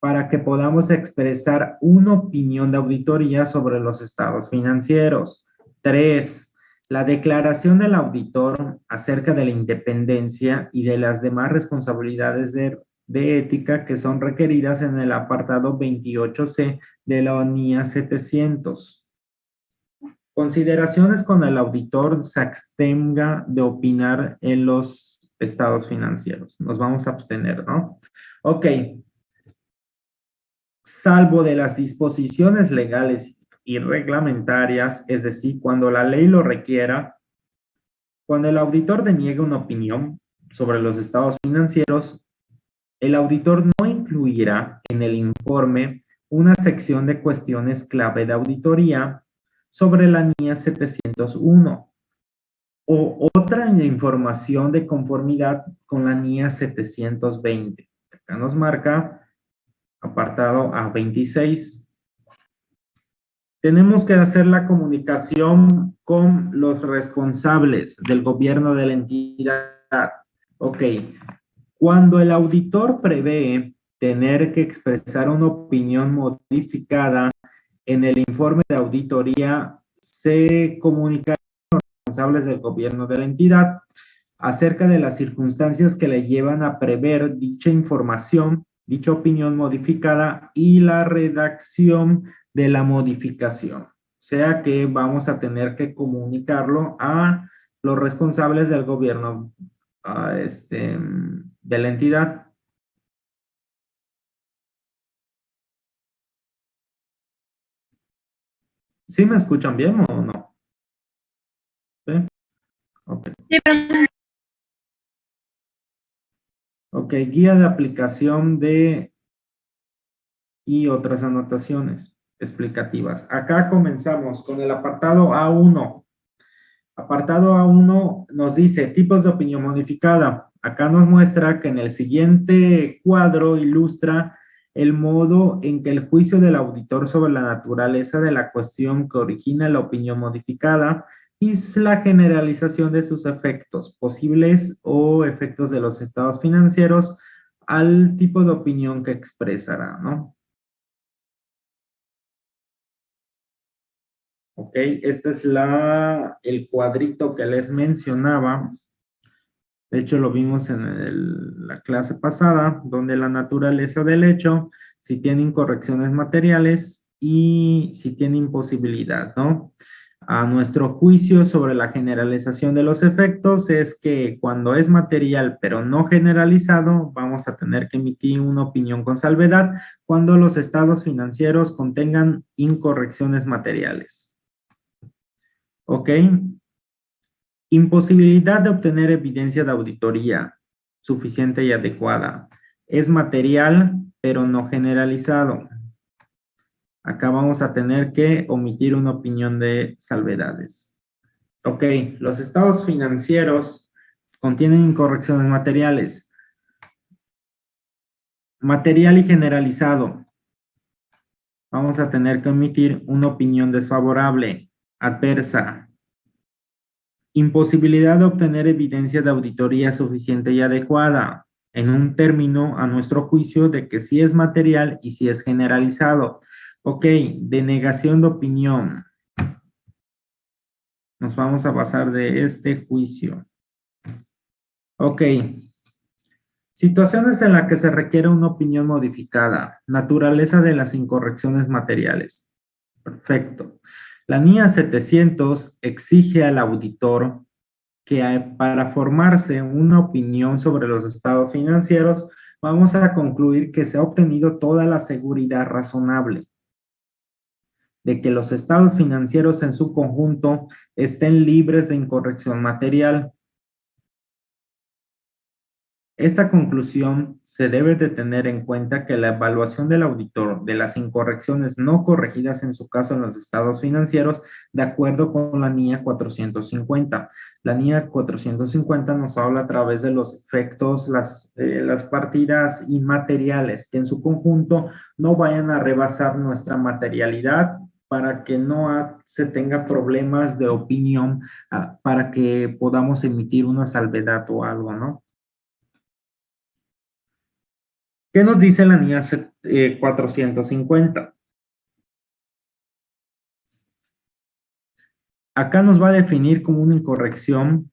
para que podamos expresar una opinión de auditoría sobre los estados financieros. 3. La declaración del auditor acerca de la independencia y de las demás responsabilidades de ética que son requeridas en el apartado 28C de la NIA 700. Consideraciones cuando el auditor se abstenga de opinar en los estados financieros. Nos vamos a abstener, ¿no? Ok. Salvo de las disposiciones legales y reglamentarias, es decir, cuando la ley lo requiera, cuando el auditor deniegue una opinión sobre los estados financieros, el auditor no incluirá en el informe una sección de cuestiones clave de auditoría sobre la NIA 701 o otra información de conformidad con la NIA 720. Acá nos marca apartado A26. Tenemos que hacer la comunicación con los responsables del gobierno de la entidad. Ok. Cuando el auditor prevé tener que expresar una opinión modificada en el informe de auditoría, se comunicará a los responsables del gobierno de la entidad acerca de las circunstancias que le llevan a prever dicha información, dicha opinión modificada y la redacción de la modificación. O sea que vamos a tener que comunicarlo a los responsables del gobierno de la entidad. ¿Sí me escuchan bien o no? ¿Sí? Ok. Sí, profe. Ok, guía de aplicación de y otras anotaciones explicativas. Acá comenzamos con el apartado A1. Apartado A1 nos dice tipos de opinión modificada. Acá nos muestra que en el siguiente cuadro ilustra el modo en que el juicio del auditor sobre la naturaleza de la cuestión que origina la opinión modificada y la generalización de sus efectos posibles o efectos de los estados financieros al tipo de opinión que expresará, ¿no? Ok, este es el cuadrito que les mencionaba. De hecho, lo vimos en la clase pasada, donde la naturaleza del hecho, si tiene incorrecciones materiales y si tiene imposibilidad, ¿no? A nuestro juicio sobre la generalización de los efectos es que cuando es material pero no generalizado, vamos a tener que emitir una opinión con salvedad cuando los estados financieros contengan incorrecciones materiales. ¿Ok? Imposibilidad de obtener evidencia de auditoría suficiente y adecuada. Es material, pero no generalizado. Acá vamos a tener que omitir una opinión de salvedades. Ok, los estados financieros contienen incorrecciones materiales. Material y generalizado. Vamos a tener que omitir una opinión desfavorable, adversa. Imposibilidad de obtener evidencia de auditoría suficiente y adecuada, en un término, a nuestro juicio, de que sí es material y sí es generalizado. Ok, denegación de opinión. Nos vamos a basar de este juicio. Ok. Situaciones en las que se requiere una opinión modificada. Naturaleza de las incorrecciones materiales. Perfecto. La NIA 700 exige al auditor que para formarse una opinión sobre los estados financieros, vamos a concluir que se ha obtenido toda la seguridad razonable de que los estados financieros en su conjunto estén libres de incorrección material. Esta conclusión se debe de tener en cuenta que la evaluación del auditor de las incorrecciones no corregidas en su caso en los estados financieros, de acuerdo con la NIA 450. La NIA 450 nos habla a través de los efectos, las partidas inmateriales, que en su conjunto no vayan a rebasar nuestra materialidad para que no se tenga problemas de opinión, para que podamos emitir una salvedad o algo, ¿no? ¿Qué nos dice la NIA 450? Acá nos va a definir como una incorrección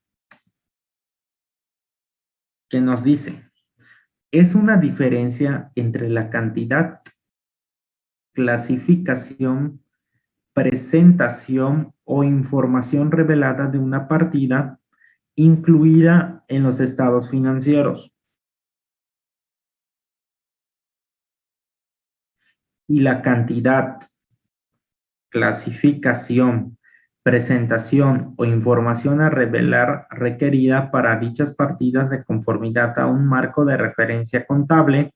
que nos dice, es una diferencia entre la cantidad, clasificación, presentación o información revelada de una partida incluida en los estados financieros. Y la cantidad, clasificación, presentación o información a revelar requerida para dichas partidas de conformidad a un marco de referencia contable.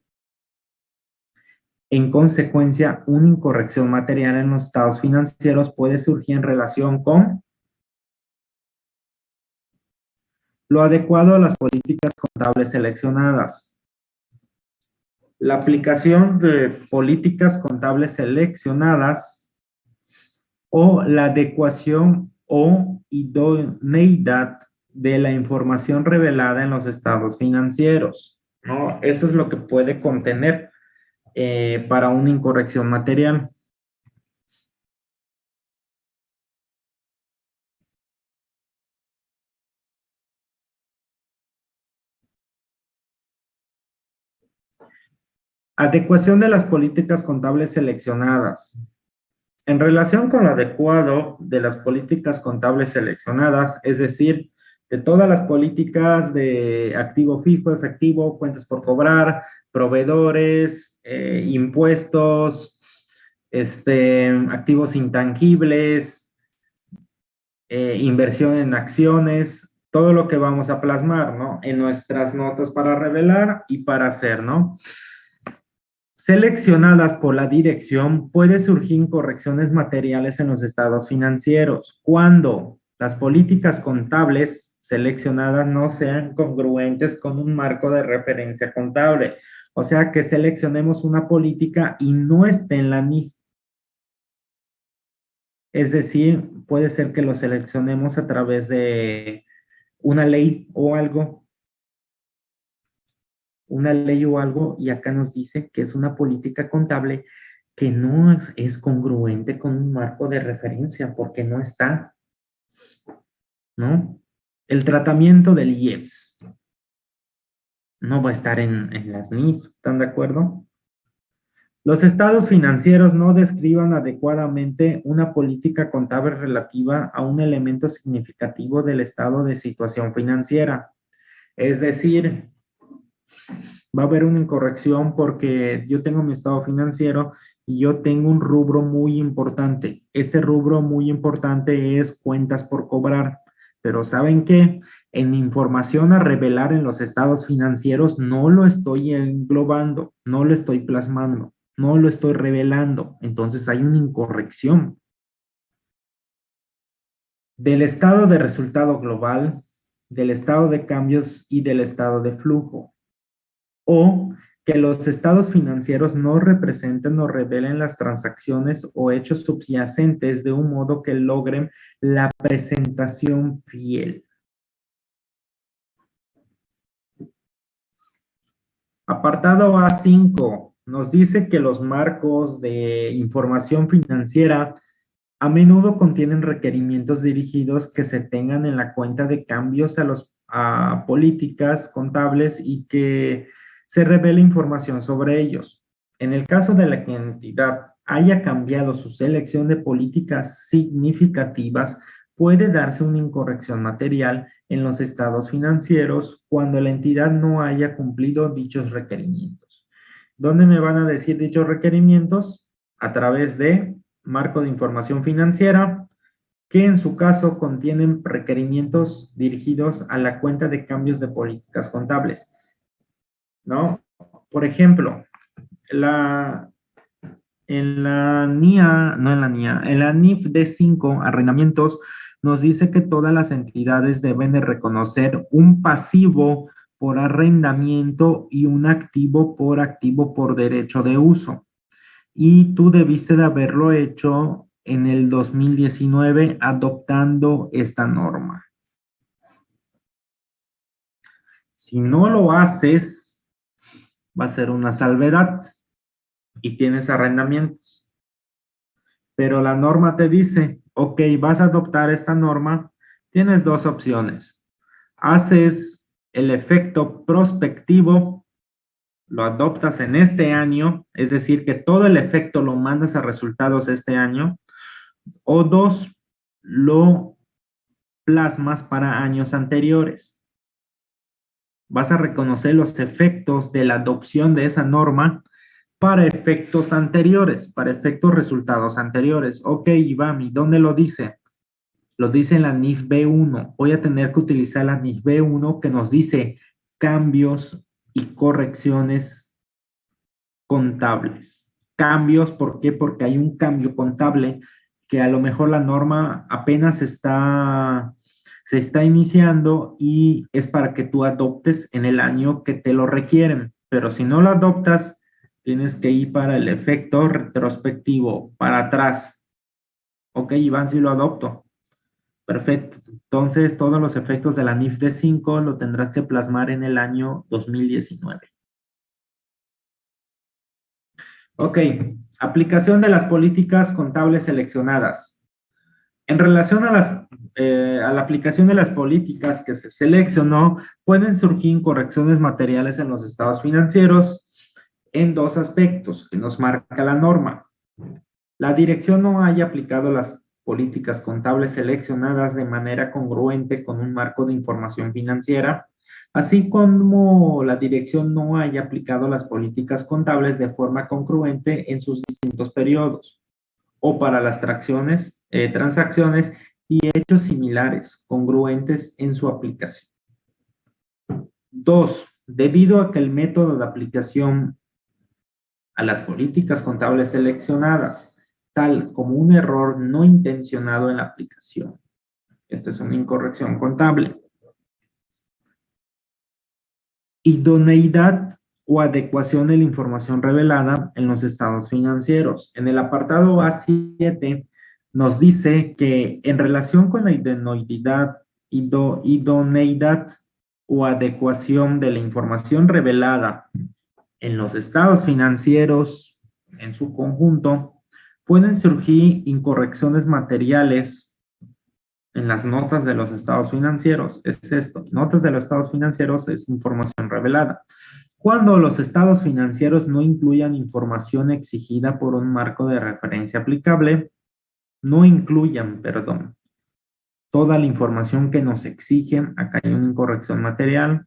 En consecuencia, una incorrección material en los estados financieros puede surgir en relación con lo adecuado a las políticas contables seleccionadas. La aplicación de políticas contables seleccionadas o la adecuación o idoneidad de la información revelada en los estados financieros, ¿no? Eso es lo que puede contener para una incorrección material. Adecuación de las políticas contables seleccionadas. En relación con lo adecuado de las políticas contables seleccionadas, es decir, de todas las políticas de activo fijo, efectivo, cuentas por cobrar, proveedores, impuestos, activos intangibles, inversión en acciones, todo lo que vamos a plasmar, ¿no? En nuestras notas para revelar y para hacer, ¿no? Seleccionadas por la dirección, puede surgir correcciones materiales en los estados financieros cuando las políticas contables seleccionadas no sean congruentes con un marco de referencia contable. O sea, que seleccionemos una política y no esté en la NIF. Es decir, puede ser que lo seleccionemos a través de una ley o algo, y acá nos dice que es una política contable que no es congruente con un marco de referencia porque no está, ¿no? El tratamiento del IEPS no va a estar en las NIF, ¿están de acuerdo? Los estados financieros no describan adecuadamente una política contable relativa a un elemento significativo del estado de situación financiera. Es decir, va a haber una incorrección porque yo tengo mi estado financiero y yo tengo un rubro muy importante. Este rubro muy importante es cuentas por cobrar. Pero ¿saben qué? En información a revelar en los estados financieros no lo estoy englobando, no lo estoy plasmando, no lo estoy revelando. Entonces hay una incorrección. Del estado de resultado global, del estado de cambios y del estado de flujo. O que los estados financieros no representen o revelen las transacciones o hechos subyacentes de un modo que logren la presentación fiel. Apartado A5 nos dice que los marcos de información financiera a menudo contienen requerimientos dirigidos que se tengan en la cuenta de cambios a políticas contables y que se revele información sobre ellos. En el caso de la que la entidad haya cambiado su selección de políticas significativas, puede darse una incorrección material en los estados financieros cuando la entidad no haya cumplido dichos requerimientos. ¿Dónde me van a decir dichos requerimientos? A través de marco de información financiera, que en su caso contienen requerimientos dirigidos a la cuenta de cambios de políticas contables, ¿no? Por ejemplo, en la NIF D5, arrendamientos, nos dice que todas las entidades deben de reconocer un pasivo por arrendamiento y un activo por derecho de uso. Y tú debiste de haberlo hecho en el 2019 adoptando esta norma. Si no lo haces, va a ser una salvedad y tienes arrendamientos. Pero la norma te dice, ok, vas a adoptar esta norma, tienes dos opciones. Haces el efecto prospectivo, lo adoptas en este año, es decir, que todo el efecto lo mandas a resultados este año, o dos, lo plasmas para años anteriores. Vas a reconocer los efectos de la adopción de esa norma para efectos anteriores, para efectos resultados anteriores. Ok, Iván, ¿y dónde lo dice? Lo dice en la NIF B1. Voy a tener que utilizar la NIF B1 que nos dice cambios y correcciones contables. Cambios, ¿por qué? Porque hay un cambio contable que a lo mejor la norma apenas se está iniciando y es para que tú adoptes en el año que te lo requieren. Pero si no lo adoptas, tienes que ir para el efecto retrospectivo, para atrás. Ok, Iván, sí lo adopto. Perfecto. Entonces, todos los efectos de la NIF D5 lo tendrás que plasmar en el año 2019. Ok, aplicación de las políticas contables seleccionadas. En relación a la aplicación de las políticas que se seleccionó, pueden surgir correcciones materiales en los estados financieros en dos aspectos que nos marca la norma. La dirección no haya aplicado las políticas contables seleccionadas de manera congruente con un marco de información financiera, así como la dirección no haya aplicado las políticas contables de forma congruente en sus distintos periodos, o para las transacciones y hechos similares, congruentes en su aplicación. 2. Debido a que el método de aplicación a las políticas contables seleccionadas, tal como un error no intencionado en la aplicación. Esta es una incorrección contable. Idoneidad o adecuación de la información revelada en los estados financieros. En el apartado A7 nos dice que en relación con la idoneidad o adecuación de la información revelada en los estados financieros en su conjunto, pueden surgir incorrecciones materiales en las notas de los estados financieros. Es esto, notas de los estados financieros es información revelada. Cuando los estados financieros no incluyan información exigida por un marco de referencia aplicable, no incluyan, perdón, toda la información que nos exigen, acá hay una incorrección material.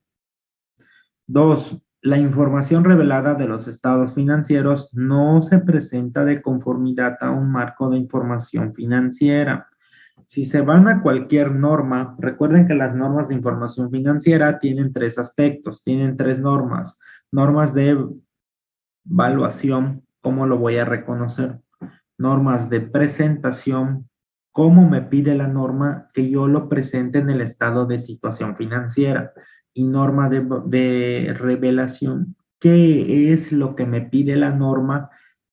2. La información revelada de los estados financieros no se presenta de conformidad a un marco de información financiera. Si se van a cualquier norma, recuerden que las normas de información financiera tienen tres aspectos, tienen tres normas. Normas de evaluación, ¿cómo lo voy a reconocer? Normas de presentación, ¿cómo me pide la norma que yo lo presente en el estado de situación financiera? Y norma de revelación, ¿qué es lo que me pide la norma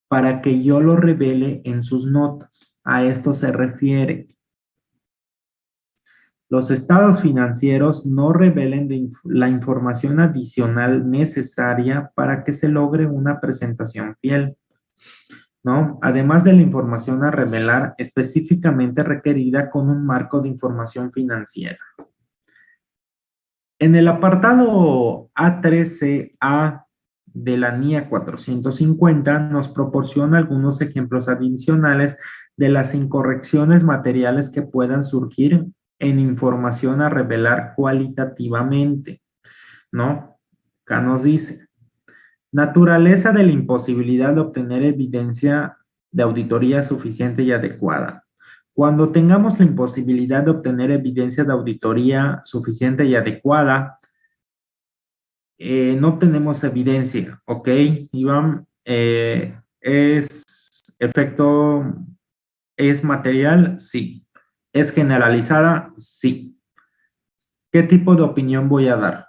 para que yo lo revele en sus notas? A esto se refiere. Los estados financieros no revelen la información adicional necesaria para que se logre una presentación fiel, ¿no? Además de la información a revelar específicamente requerida con un marco de información financiera. En el apartado A13A de la NIA 450 nos proporciona algunos ejemplos adicionales de las incorrecciones materiales que puedan surgir en información a revelar cualitativamente, ¿no? Acá nos dice, naturaleza de la imposibilidad de obtener evidencia de auditoría suficiente y adecuada. Cuando tengamos la imposibilidad de obtener evidencia de auditoría suficiente y adecuada, no tenemos evidencia, ¿ok? Iván, ¿es material? Sí. ¿Es generalizada? Sí. ¿Qué tipo de opinión voy a dar?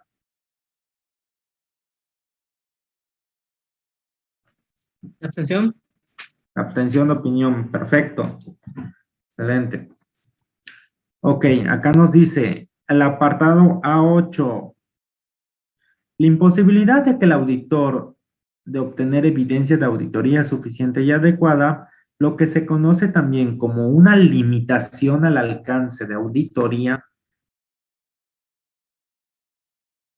Abstención. Abstención de opinión, perfecto. Excelente. Ok, acá nos dice el apartado A8. La imposibilidad de que el auditor de obtener evidencia de auditoría suficiente y adecuada, lo que se conoce también como una limitación al alcance de auditoría.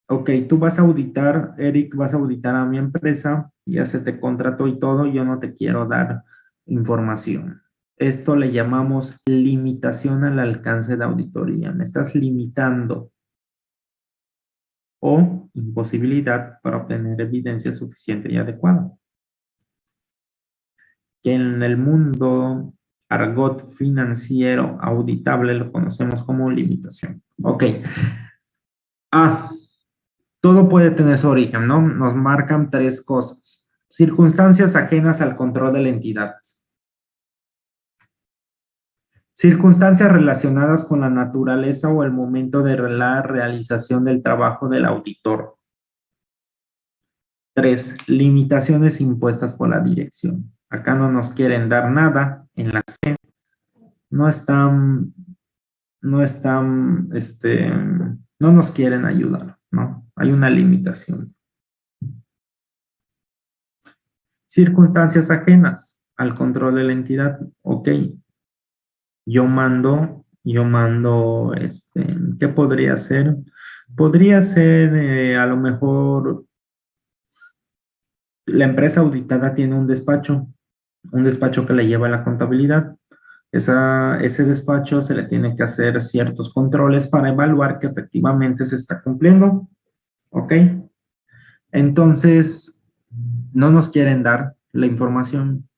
Ok, tú vas a auditar, Eric, vas a auditar a mi empresa, ya se te contrató y todo, yo no te quiero dar información. Esto le llamamos limitación al alcance de auditoría. Me estás limitando. O imposibilidad para obtener evidencia suficiente y adecuada. Que en el mundo argot financiero auditable lo conocemos como limitación. Ok. Todo puede tener su origen, ¿no? Nos marcan 3 cosas. Circunstancias ajenas al control de la entidad. Circunstancias relacionadas con la naturaleza o el momento de la realización del trabajo del auditor. 3. Limitaciones impuestas por la dirección. Acá no nos quieren dar nada. En la C no nos quieren ayudar, ¿no? Hay una limitación. Circunstancias ajenas al control de la entidad. Ok. Yo mando, ¿qué podría ser? Podría ser, a lo mejor, la empresa auditada tiene un despacho que le lleva la contabilidad. Ese despacho se le tiene que hacer ciertos controles para evaluar que efectivamente se está cumpliendo. ¿Ok? Entonces, no nos quieren dar la información.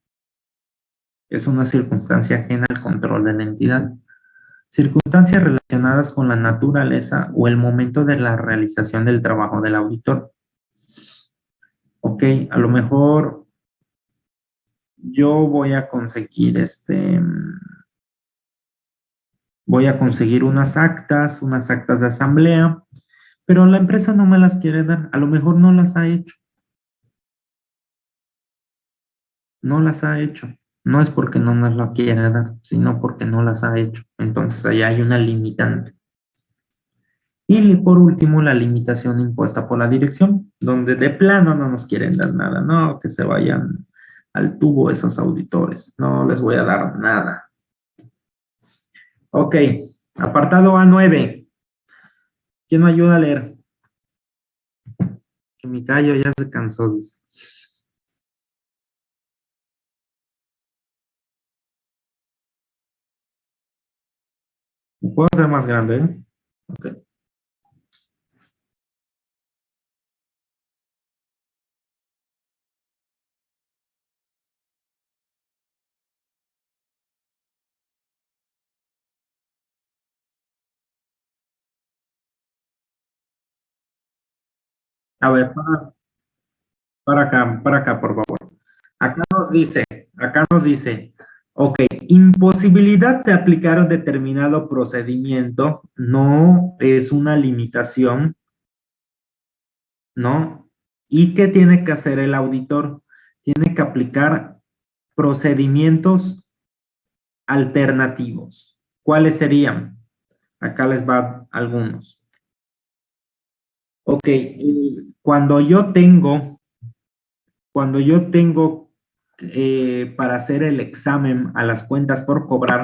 Es una circunstancia ajena al control de la entidad. Circunstancias relacionadas con la naturaleza o el momento de la realización del trabajo del auditor. Ok, a lo mejor yo voy a conseguir unas actas de asamblea, pero la empresa no me las quiere dar. A lo mejor no las ha hecho. No las ha hecho. No es porque no nos la quiere dar, sino porque no las ha hecho. Entonces, ahí hay una limitante. Y por último, la limitación impuesta por la dirección, donde de plano no nos quieren dar nada. No, que se vayan al tubo esos auditores. No les voy a dar nada. Ok, apartado A9. ¿Quién me ayuda a leer? Que mi callo ya se cansó, dice. ¿Puedo hacer más grande? Ok. A ver, para acá, por favor. Acá nos dice, ok, imposibilidad de aplicar un determinado procedimiento no es una limitación, ¿no? ¿Y qué tiene que hacer el auditor? Tiene que aplicar procedimientos alternativos. ¿Cuáles serían? Acá les va algunos. Ok, cuando yo tengo para hacer el examen a las cuentas por cobrar,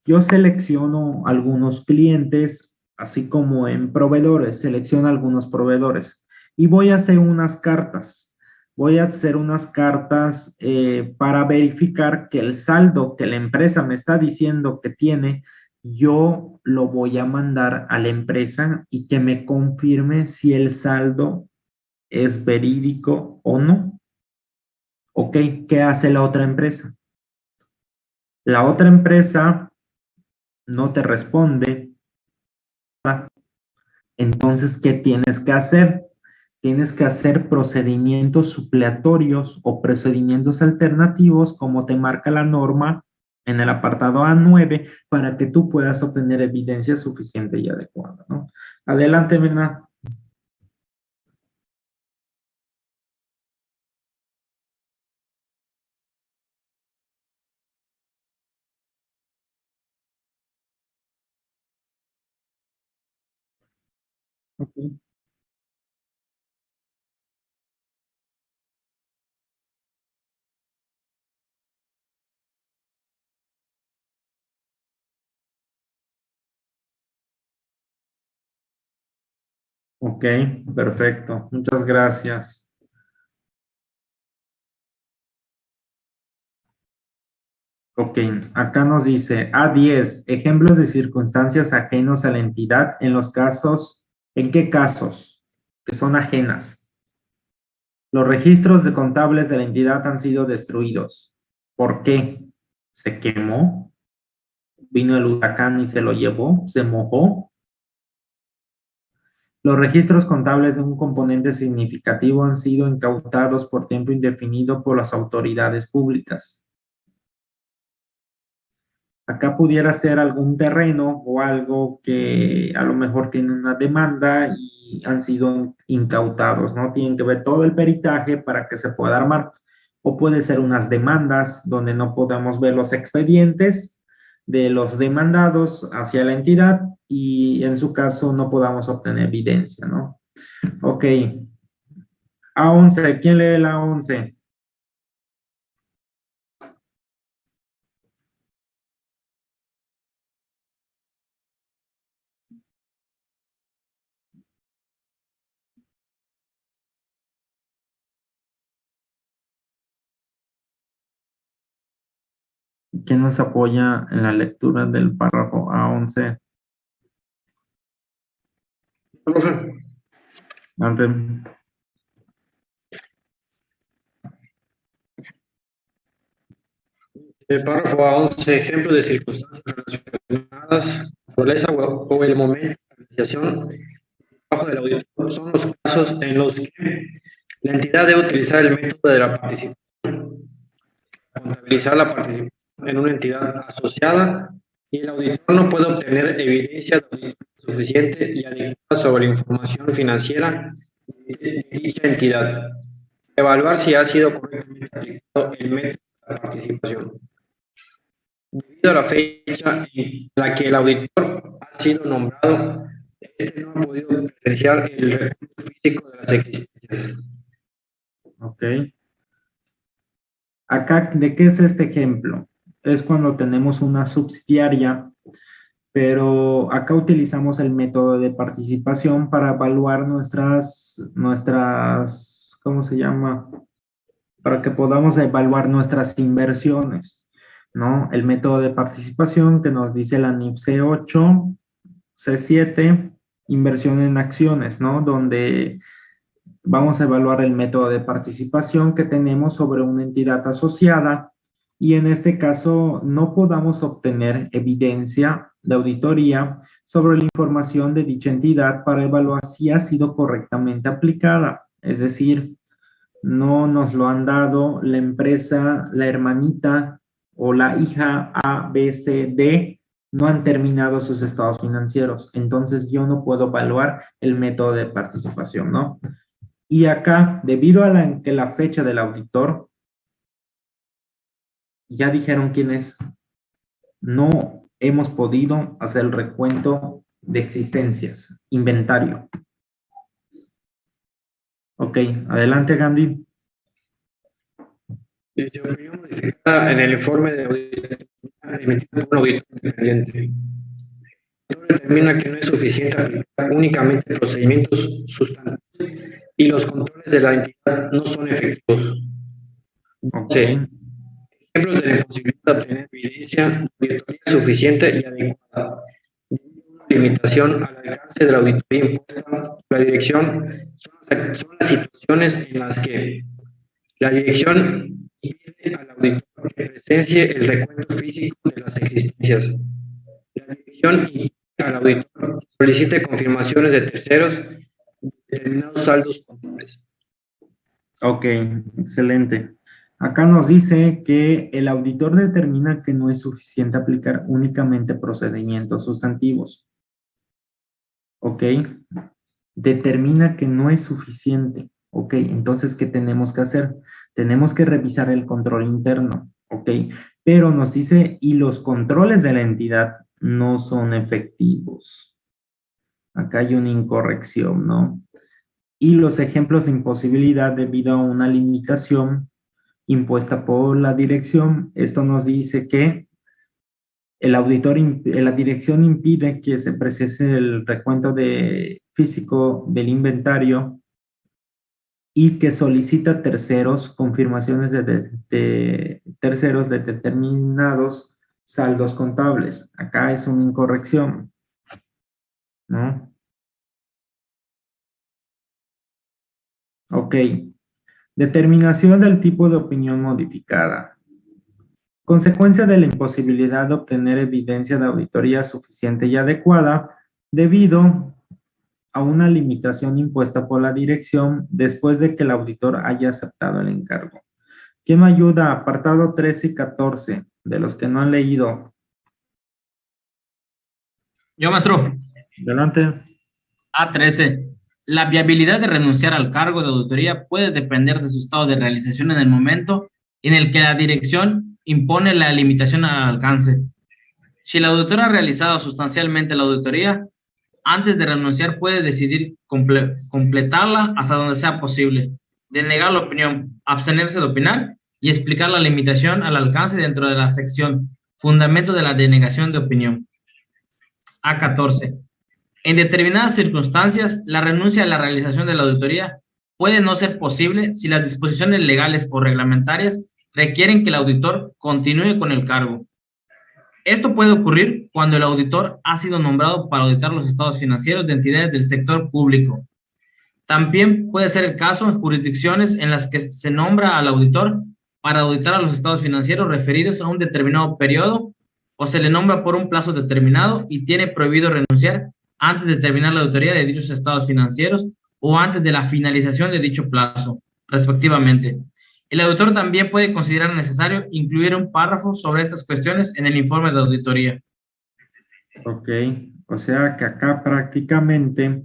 yo selecciono algunos clientes, así como en proveedores, selecciono algunos proveedores y voy a hacer unas cartas. Voy a hacer unas cartas para verificar que el saldo que la empresa me está diciendo que tiene, yo lo voy a mandar a la empresa y que me confirme si el saldo es verídico o no. Ok, ¿qué hace la otra empresa? La otra empresa no te responde. Entonces, ¿qué tienes que hacer? Tienes que hacer procedimientos supletorios o procedimientos alternativos, como te marca la norma en el apartado A9, para que tú puedas obtener evidencia suficiente y adecuada, ¿no? Adelante, Mena. Ok. Ok, perfecto. Muchas gracias. Ok, acá nos dice A10, ejemplos de circunstancias ajenos a la entidad en los casos, ¿en qué casos? que son ajenas. Los registros de contables de la entidad han sido destruidos. ¿Por qué? ¿Se quemó? ¿Vino el huracán y se lo llevó? ¿Se mojó? Los registros contables de un componente significativo han sido incautados por tiempo indefinido por las autoridades públicas. Acá pudiera ser algún terreno o algo que a lo mejor tiene una demanda y han sido incautados, ¿no? Tienen que ver todo el peritaje para que se pueda armar. O puede ser unas demandas donde no podamos ver los expedientes de los demandados hacia la entidad y en su caso no podamos obtener evidencia, ¿no? Ok. A11, ¿quién lee la A11? ¿Quién nos apoya en la lectura del párrafo A11? Profe, Ante. el párrafo A11, ejemplos de circunstancias relacionadas, naturaleza o el momento de apreciación bajo del auditor son los casos en los que la entidad debe utilizar el método de la participación, contabilizar la participación en una entidad asociada y el auditor no puede obtener evidencia de auditoría suficiente y adecuada sobre la información financiera de dicha entidad. Evaluar si ha sido correctamente aplicado el método de la participación. Debido a la fecha en la que el auditor ha sido nombrado, este no ha podido presenciar el recuento físico de las existencias. Ok. Acá, ¿de qué es este ejemplo? Es cuando tenemos una subsidiaria, pero acá utilizamos el método de participación para evaluar ¿cómo se llama? Para que podamos evaluar nuestras inversiones, ¿no? El método de participación que nos dice la NIF C8, C7, inversión en acciones, ¿no? Donde vamos a evaluar el método de participación que tenemos sobre una entidad asociada y en este caso no podamos obtener evidencia de auditoría sobre la información de dicha entidad para evaluar si ha sido correctamente aplicada. Es decir, no nos lo han dado la empresa, la hermanita o la hija A, B, C, D, no han terminado sus estados financieros. Entonces yo no puedo evaluar el método de participación, ¿no? Y acá, debido a que la fecha del auditor, ya dijeron quién es, no hemos podido hacer el recuento de existencias, inventario. Ok, adelante Gandhi. Dice, opinión modificada en el informe de auditoría emitido por un auditor independiente. El auditor determina que no es suficiente aplicar únicamente procedimientos sustantivos y los controles de la entidad no son efectivos. Ok. Sí. Ejemplos de la imposibilidad de obtener evidencia de auditoría suficiente y adecuada. Una limitación al alcance de la auditoría impuesta por la dirección son las situaciones en las que la dirección impide al auditor que presencie el recuento físico de las existencias. La dirección impide al auditor que solicite confirmaciones de terceros de determinados saldos contables. Ok, excelente. Acá nos dice que el auditor determina que no es suficiente aplicar únicamente procedimientos sustantivos. Ok, determina que no es suficiente. Ok, entonces, ¿qué tenemos que hacer? Tenemos que revisar el control interno. Ok, pero nos dice, y los controles de la entidad no son efectivos. Acá hay una incorrección, ¿no? Y los ejemplos de imposibilidad debido a una limitación impuesta por la dirección. Esto nos dice que la dirección impide que se precise el recuento físico del inventario y que solicita terceros confirmaciones de terceros de determinados saldos contables. Acá es una incorrección, ¿no? Ok. Determinación del tipo de opinión modificada. Consecuencia de la imposibilidad de obtener evidencia de auditoría suficiente y adecuada debido a una limitación impuesta por la dirección después de que el auditor haya aceptado el encargo. ¿Quién me ayuda? Apartado 13 y 14, de los que no han leído. Yo, maestro. Adelante. A13. La viabilidad de renunciar al cargo de auditoría puede depender de su estado de realización en el momento en el que la dirección impone la limitación al alcance. Si el auditor ha realizado sustancialmente la auditoría, antes de renunciar puede decidir completarla hasta donde sea posible, denegar la opinión, abstenerse de opinar y explicar la limitación al alcance dentro de la sección Fundamento de la denegación de opinión. A14. En determinadas circunstancias, la renuncia a la realización de la auditoría puede no ser posible si las disposiciones legales o reglamentarias requieren que el auditor continúe con el cargo. Esto puede ocurrir cuando el auditor ha sido nombrado para auditar los estados financieros de entidades del sector público. También puede ser el caso en jurisdicciones en las que se nombra al auditor para auditar a los estados financieros referidos a un determinado periodo o se le nombra por un plazo determinado y tiene prohibido renunciar antes de terminar la auditoría de dichos estados financieros o antes de la finalización de dicho plazo, respectivamente. El auditor también puede considerar necesario incluir un párrafo sobre estas cuestiones en el informe de auditoría. Ok, o sea que acá prácticamente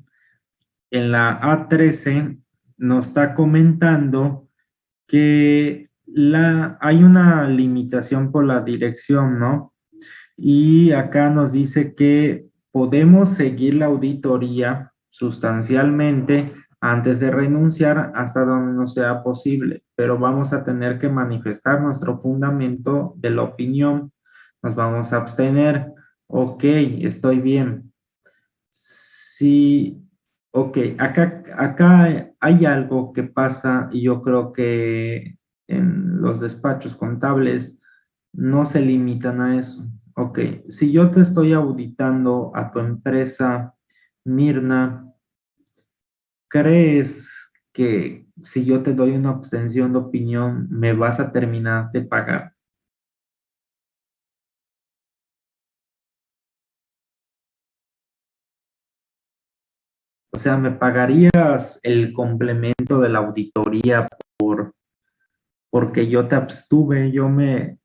en la A13 nos está comentando que hay una limitación por la dirección, ¿no? Y acá nos dice que podemos seguir la auditoría sustancialmente antes de renunciar hasta donde no sea posible, pero vamos a tener que manifestar nuestro fundamento de la opinión. Nos vamos a abstener. Ok, estoy bien. Sí, ok, acá hay algo que pasa y yo creo que en los despachos contables no se limitan a eso. Ok, si yo te estoy auditando a tu empresa, Mirna, ¿crees que si yo te doy una abstención de opinión, me vas a terminar de pagar? O sea, ¿me pagarías el complemento de la auditoría porque yo te abstuve, yo me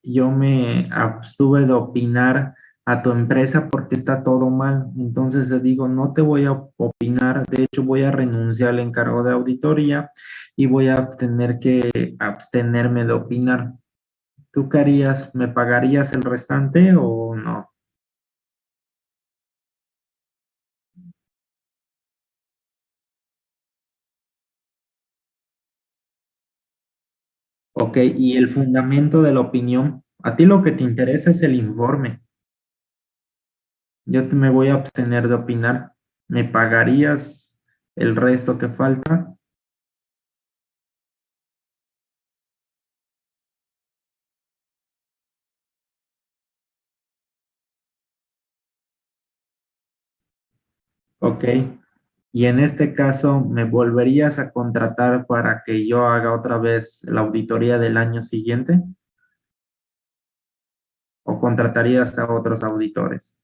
abstuve de opinar a tu empresa porque está todo mal? Entonces le digo, no te voy a opinar, de hecho voy a renunciar al encargo de auditoría y voy a tener que abstenerme de opinar. ¿Tú qué harías? ¿Me pagarías el restante o no? Ok, y el fundamento de la opinión, a ti lo que te interesa es el informe. Me voy a abstener de opinar. ¿Me pagarías el resto que falta? Ok. Y en este caso, ¿me volverías a contratar para que yo haga otra vez la auditoría del año siguiente? ¿O contratarías a otros auditores?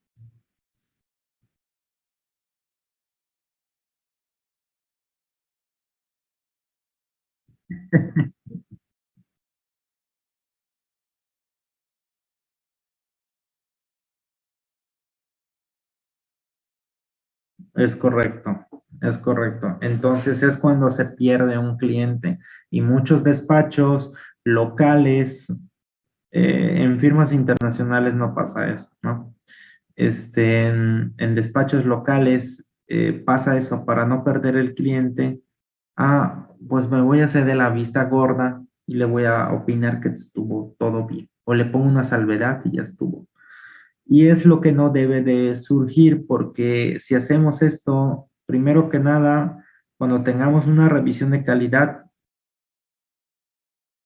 Es correcto, es correcto. Entonces es cuando se pierde un cliente y muchos despachos locales, en firmas internacionales no pasa eso, ¿no? En despachos locales pasa eso para no perder el cliente. Ah, pues me voy a hacer de la vista gorda y le voy a opinar que estuvo todo bien. O le pongo una salvedad y ya estuvo. Y es lo que no debe de surgir porque si hacemos esto, primero que nada, cuando tengamos una revisión de calidad,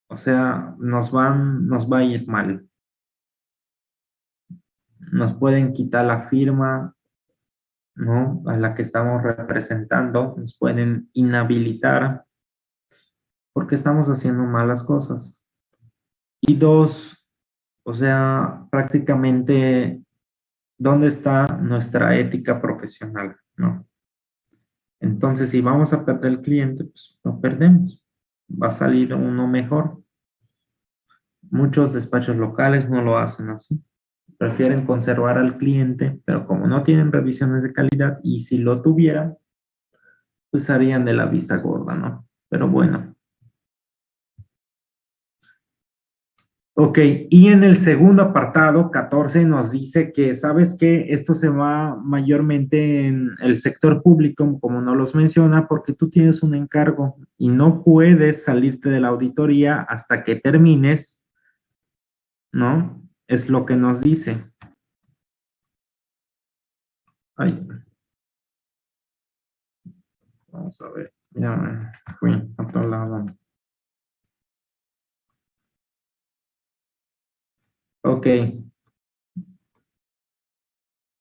o sea, nos va a ir mal. Nos pueden quitar la firma, ¿no? A la que estamos representando, nos pueden inhabilitar porque estamos haciendo malas cosas. Y dos, o sea, prácticamente, ¿dónde está nuestra ética profesional? ¿No? Entonces, si vamos a perder el cliente, pues no perdemos. Va a salir uno mejor. Muchos despachos locales no lo hacen así. Prefieren conservar al cliente, pero como no tienen revisiones de calidad, y si lo tuvieran, pues harían de la vista gorda, ¿no? Pero bueno. Ok, y en el segundo apartado, 14, nos dice que, ¿sabes qué? Esto se va mayormente en el sector público, como no los menciona, porque tú tienes un encargo y no puedes salirte de la auditoría hasta que termines, ¿no? Es lo que nos dice. Ay, vamos a ver, ya me fui a otro lado. Ok.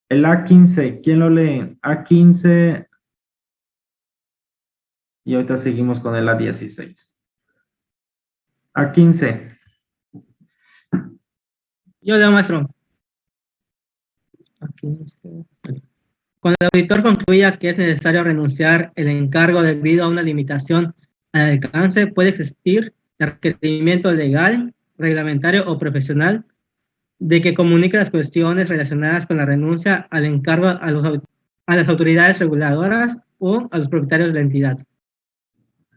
El A15, ¿quién lo lee? A15 y ahorita seguimos con el A16. A15. Yo leo, maestro. Aquí está. Cuando el auditor concluya que es necesario renunciar el encargo debido a una limitación al alcance, puede existir el requerimiento legal, reglamentario o profesional de que comunique las cuestiones relacionadas con la renuncia al encargo a las autoridades reguladoras o a los propietarios de la entidad.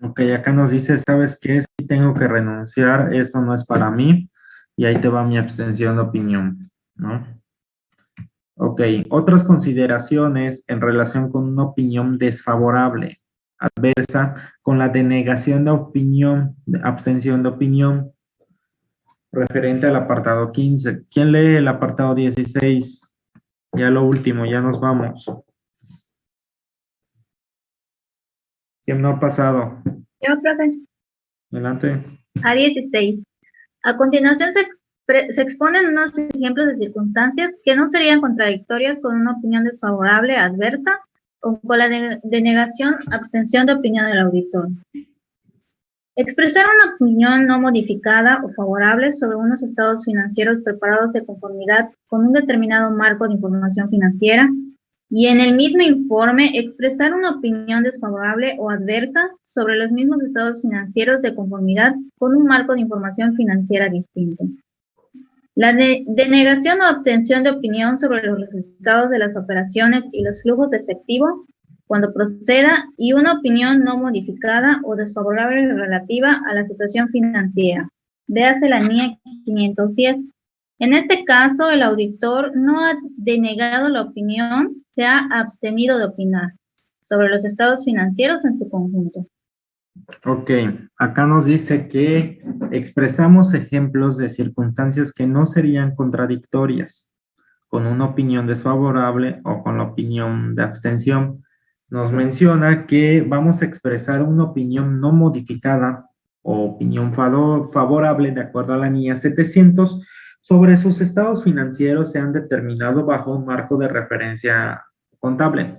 Ok, acá nos dice, ¿sabes qué? Si tengo que renunciar, esto no es para mí, y ahí te va mi abstención de opinión, ¿no? Ok, otras consideraciones en relación con una opinión desfavorable, adversa, con la denegación de opinión, de abstención de opinión, referente al apartado 15. ¿Quién lee el apartado 16? Ya lo último, ya nos vamos. ¿Quién no ha pasado? Yo, profe, Adelante. A16. A continuación se exponen unos ejemplos de circunstancias que no serían contradictorias con una opinión desfavorable, adversa, o con la denegación, abstención de opinión del auditor. Expresar una opinión no modificada o favorable sobre unos estados financieros preparados de conformidad con un determinado marco de información financiera, y en el mismo informe expresar una opinión desfavorable o adversa sobre los mismos estados financieros de conformidad con un marco de información financiera distinto. La denegación o abstención de opinión sobre los resultados de las operaciones y los flujos de efectivo cuando proceda, y una opinión no modificada o desfavorable relativa a la situación financiera. Véase la NIE 510. En este caso, el auditor no ha denegado la opinión, se ha abstenido de opinar sobre los estados financieros en su conjunto. Ok, acá nos dice que expresamos ejemplos de circunstancias que no serían contradictorias con una opinión desfavorable o con la opinión de abstención. Nos menciona que vamos a expresar una opinión no modificada o opinión favorable de acuerdo a la NIA 700 sobre sus estados financieros se han determinado bajo un marco de referencia contable.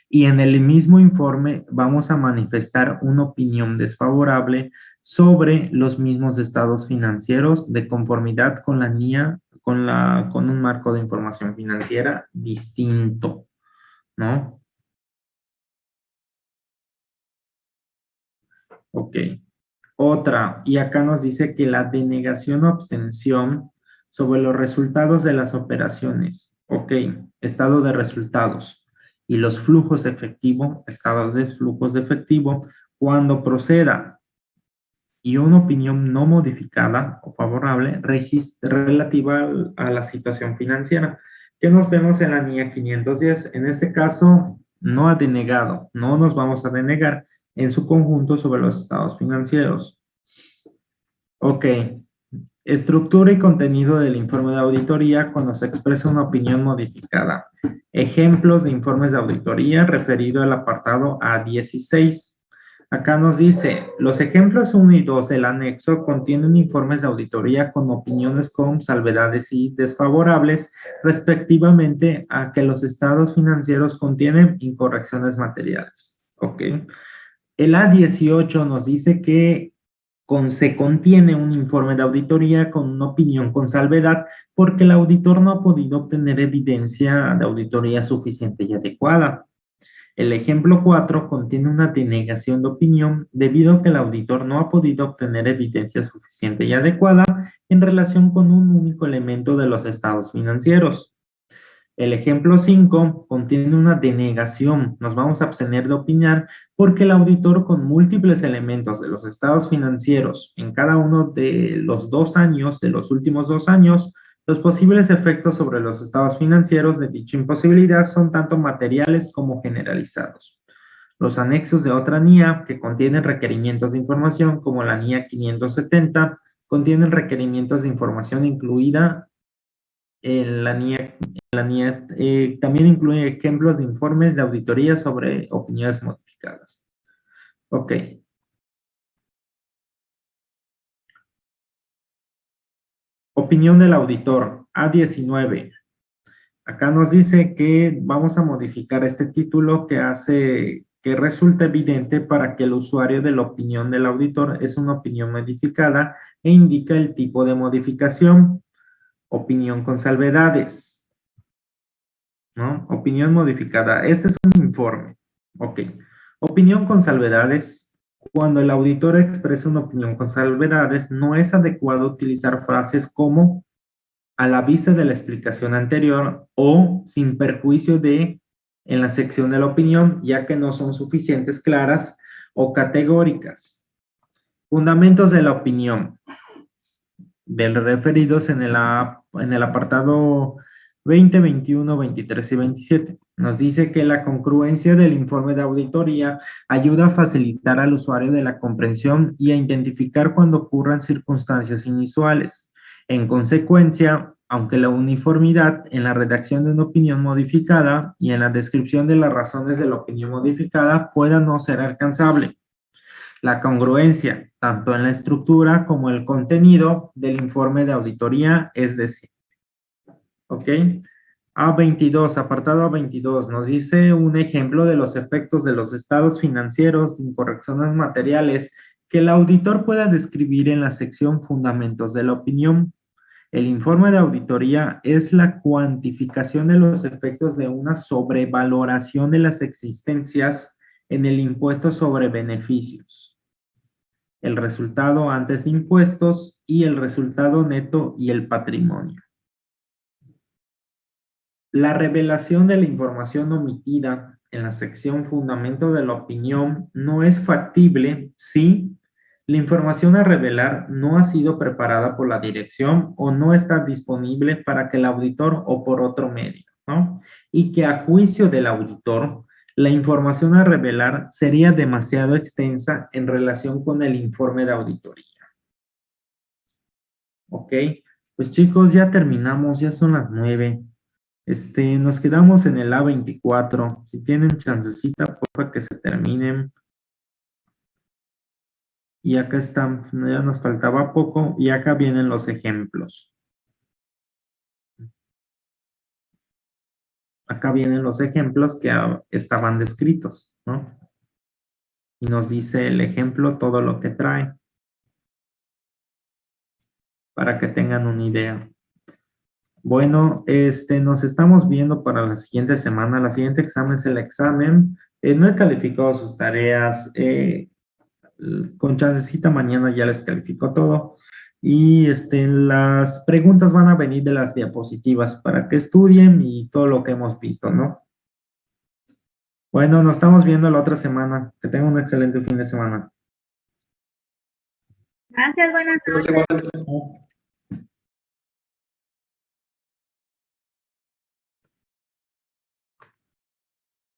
Y en el mismo informe vamos a manifestar una opinión desfavorable sobre los mismos estados financieros de conformidad con la NIA, con un marco de información financiera distinto, ¿no? Ok. Otra, y acá nos dice que la denegación o abstención sobre los resultados de las operaciones. Ok, estado de resultados. Y los flujos de efectivo, estados de flujos de efectivo, cuando proceda. Y una opinión no modificada o favorable relativa a la situación financiera, que nos vemos en la NIA 510. En este caso, no ha denegado, no nos vamos a denegar en su conjunto sobre los estados financieros. Ok. Estructura y contenido del informe de auditoría cuando se expresa una opinión modificada. Ejemplos de informes de auditoría referido al apartado A16. Acá nos dice, los ejemplos 1 y 2 del anexo contienen informes de auditoría con opiniones con salvedades y desfavorables, respectivamente a que los estados financieros contienen incorrecciones materiales. Ok. El A18 nos dice que se contiene un informe de auditoría con una opinión con salvedad porque el auditor no ha podido obtener evidencia de auditoría suficiente y adecuada. El ejemplo 4 contiene una denegación de opinión debido a que el auditor no ha podido obtener evidencia suficiente y adecuada en relación con un único elemento de los estados financieros. El ejemplo 5 contiene una denegación. Nos vamos a abstener de opinar porque el auditor con múltiples elementos de los estados financieros en cada uno de los 2 años, de los últimos 2 años, los posibles efectos sobre los estados financieros de dicha imposibilidad son tanto materiales como generalizados. Los anexos de otra NIA que contienen requerimientos de información, como la NIA 570, contienen requerimientos de información incluida en la NIA. También incluye ejemplos de informes de auditoría sobre opiniones modificadas. Ok. Opinión del auditor, A19. Acá nos dice que vamos a modificar este título que hace que resulta evidente para que el usuario de la opinión del auditor es una opinión modificada e indica el tipo de modificación. Opinión con salvedades, ¿no? Opinión modificada. Ese es un informe. Ok. Opinión con salvedades. Cuando el auditor expresa una opinión con salvedades, no es adecuado utilizar frases como a la vista de la explicación anterior o sin perjuicio de en la sección de la opinión, ya que no son suficientes, claras o categóricas. Fundamentos de la opinión del referidos en el apartado 20, 21, 23 y 27. Nos dice que la congruencia del informe de auditoría ayuda a facilitar al usuario de la comprensión y a identificar cuando ocurran circunstancias inusuales. En consecuencia, aunque la uniformidad en la redacción de una opinión modificada y en la descripción de las razones de la opinión modificada pueda no ser alcanzable. La congruencia, tanto en la estructura como el contenido del informe de auditoría es decir. ¿Ok? A22, apartado A22, nos dice un ejemplo de los efectos de los estados financieros de incorrecciones materiales que el auditor pueda describir en la sección Fundamentos de la opinión. El informe de auditoría es la cuantificación de los efectos de una sobrevaloración de las existencias en el impuesto sobre beneficios, el resultado antes de impuestos y el resultado neto y el patrimonio. La revelación de la información omitida en la sección Fundamento de la opinión no es factible si la información a revelar no ha sido preparada por la dirección o no está disponible para que el auditor o por otro medio, ¿no? Y que a juicio del auditor, la información a revelar sería demasiado extensa en relación con el informe de auditoría. Ok, pues chicos, ya terminamos, ya son las 9. Nos quedamos en el A24. Si tienen chancecita, porfa que se terminen. Y acá están, ya nos faltaba poco, y acá vienen los ejemplos. Acá vienen los ejemplos que estaban descritos, ¿no? Y nos dice el ejemplo todo lo que trae, para que tengan una idea. Bueno, nos estamos viendo para la siguiente semana. La siguiente examen es el examen. No he calificado sus tareas. Con chancecita mañana ya les califico todo. Y las preguntas van a venir de las diapositivas para que estudien y todo lo que hemos visto, ¿no? Bueno, nos estamos viendo la otra semana. Que tengan un excelente fin de semana. Gracias, buenas noches. Igualmente.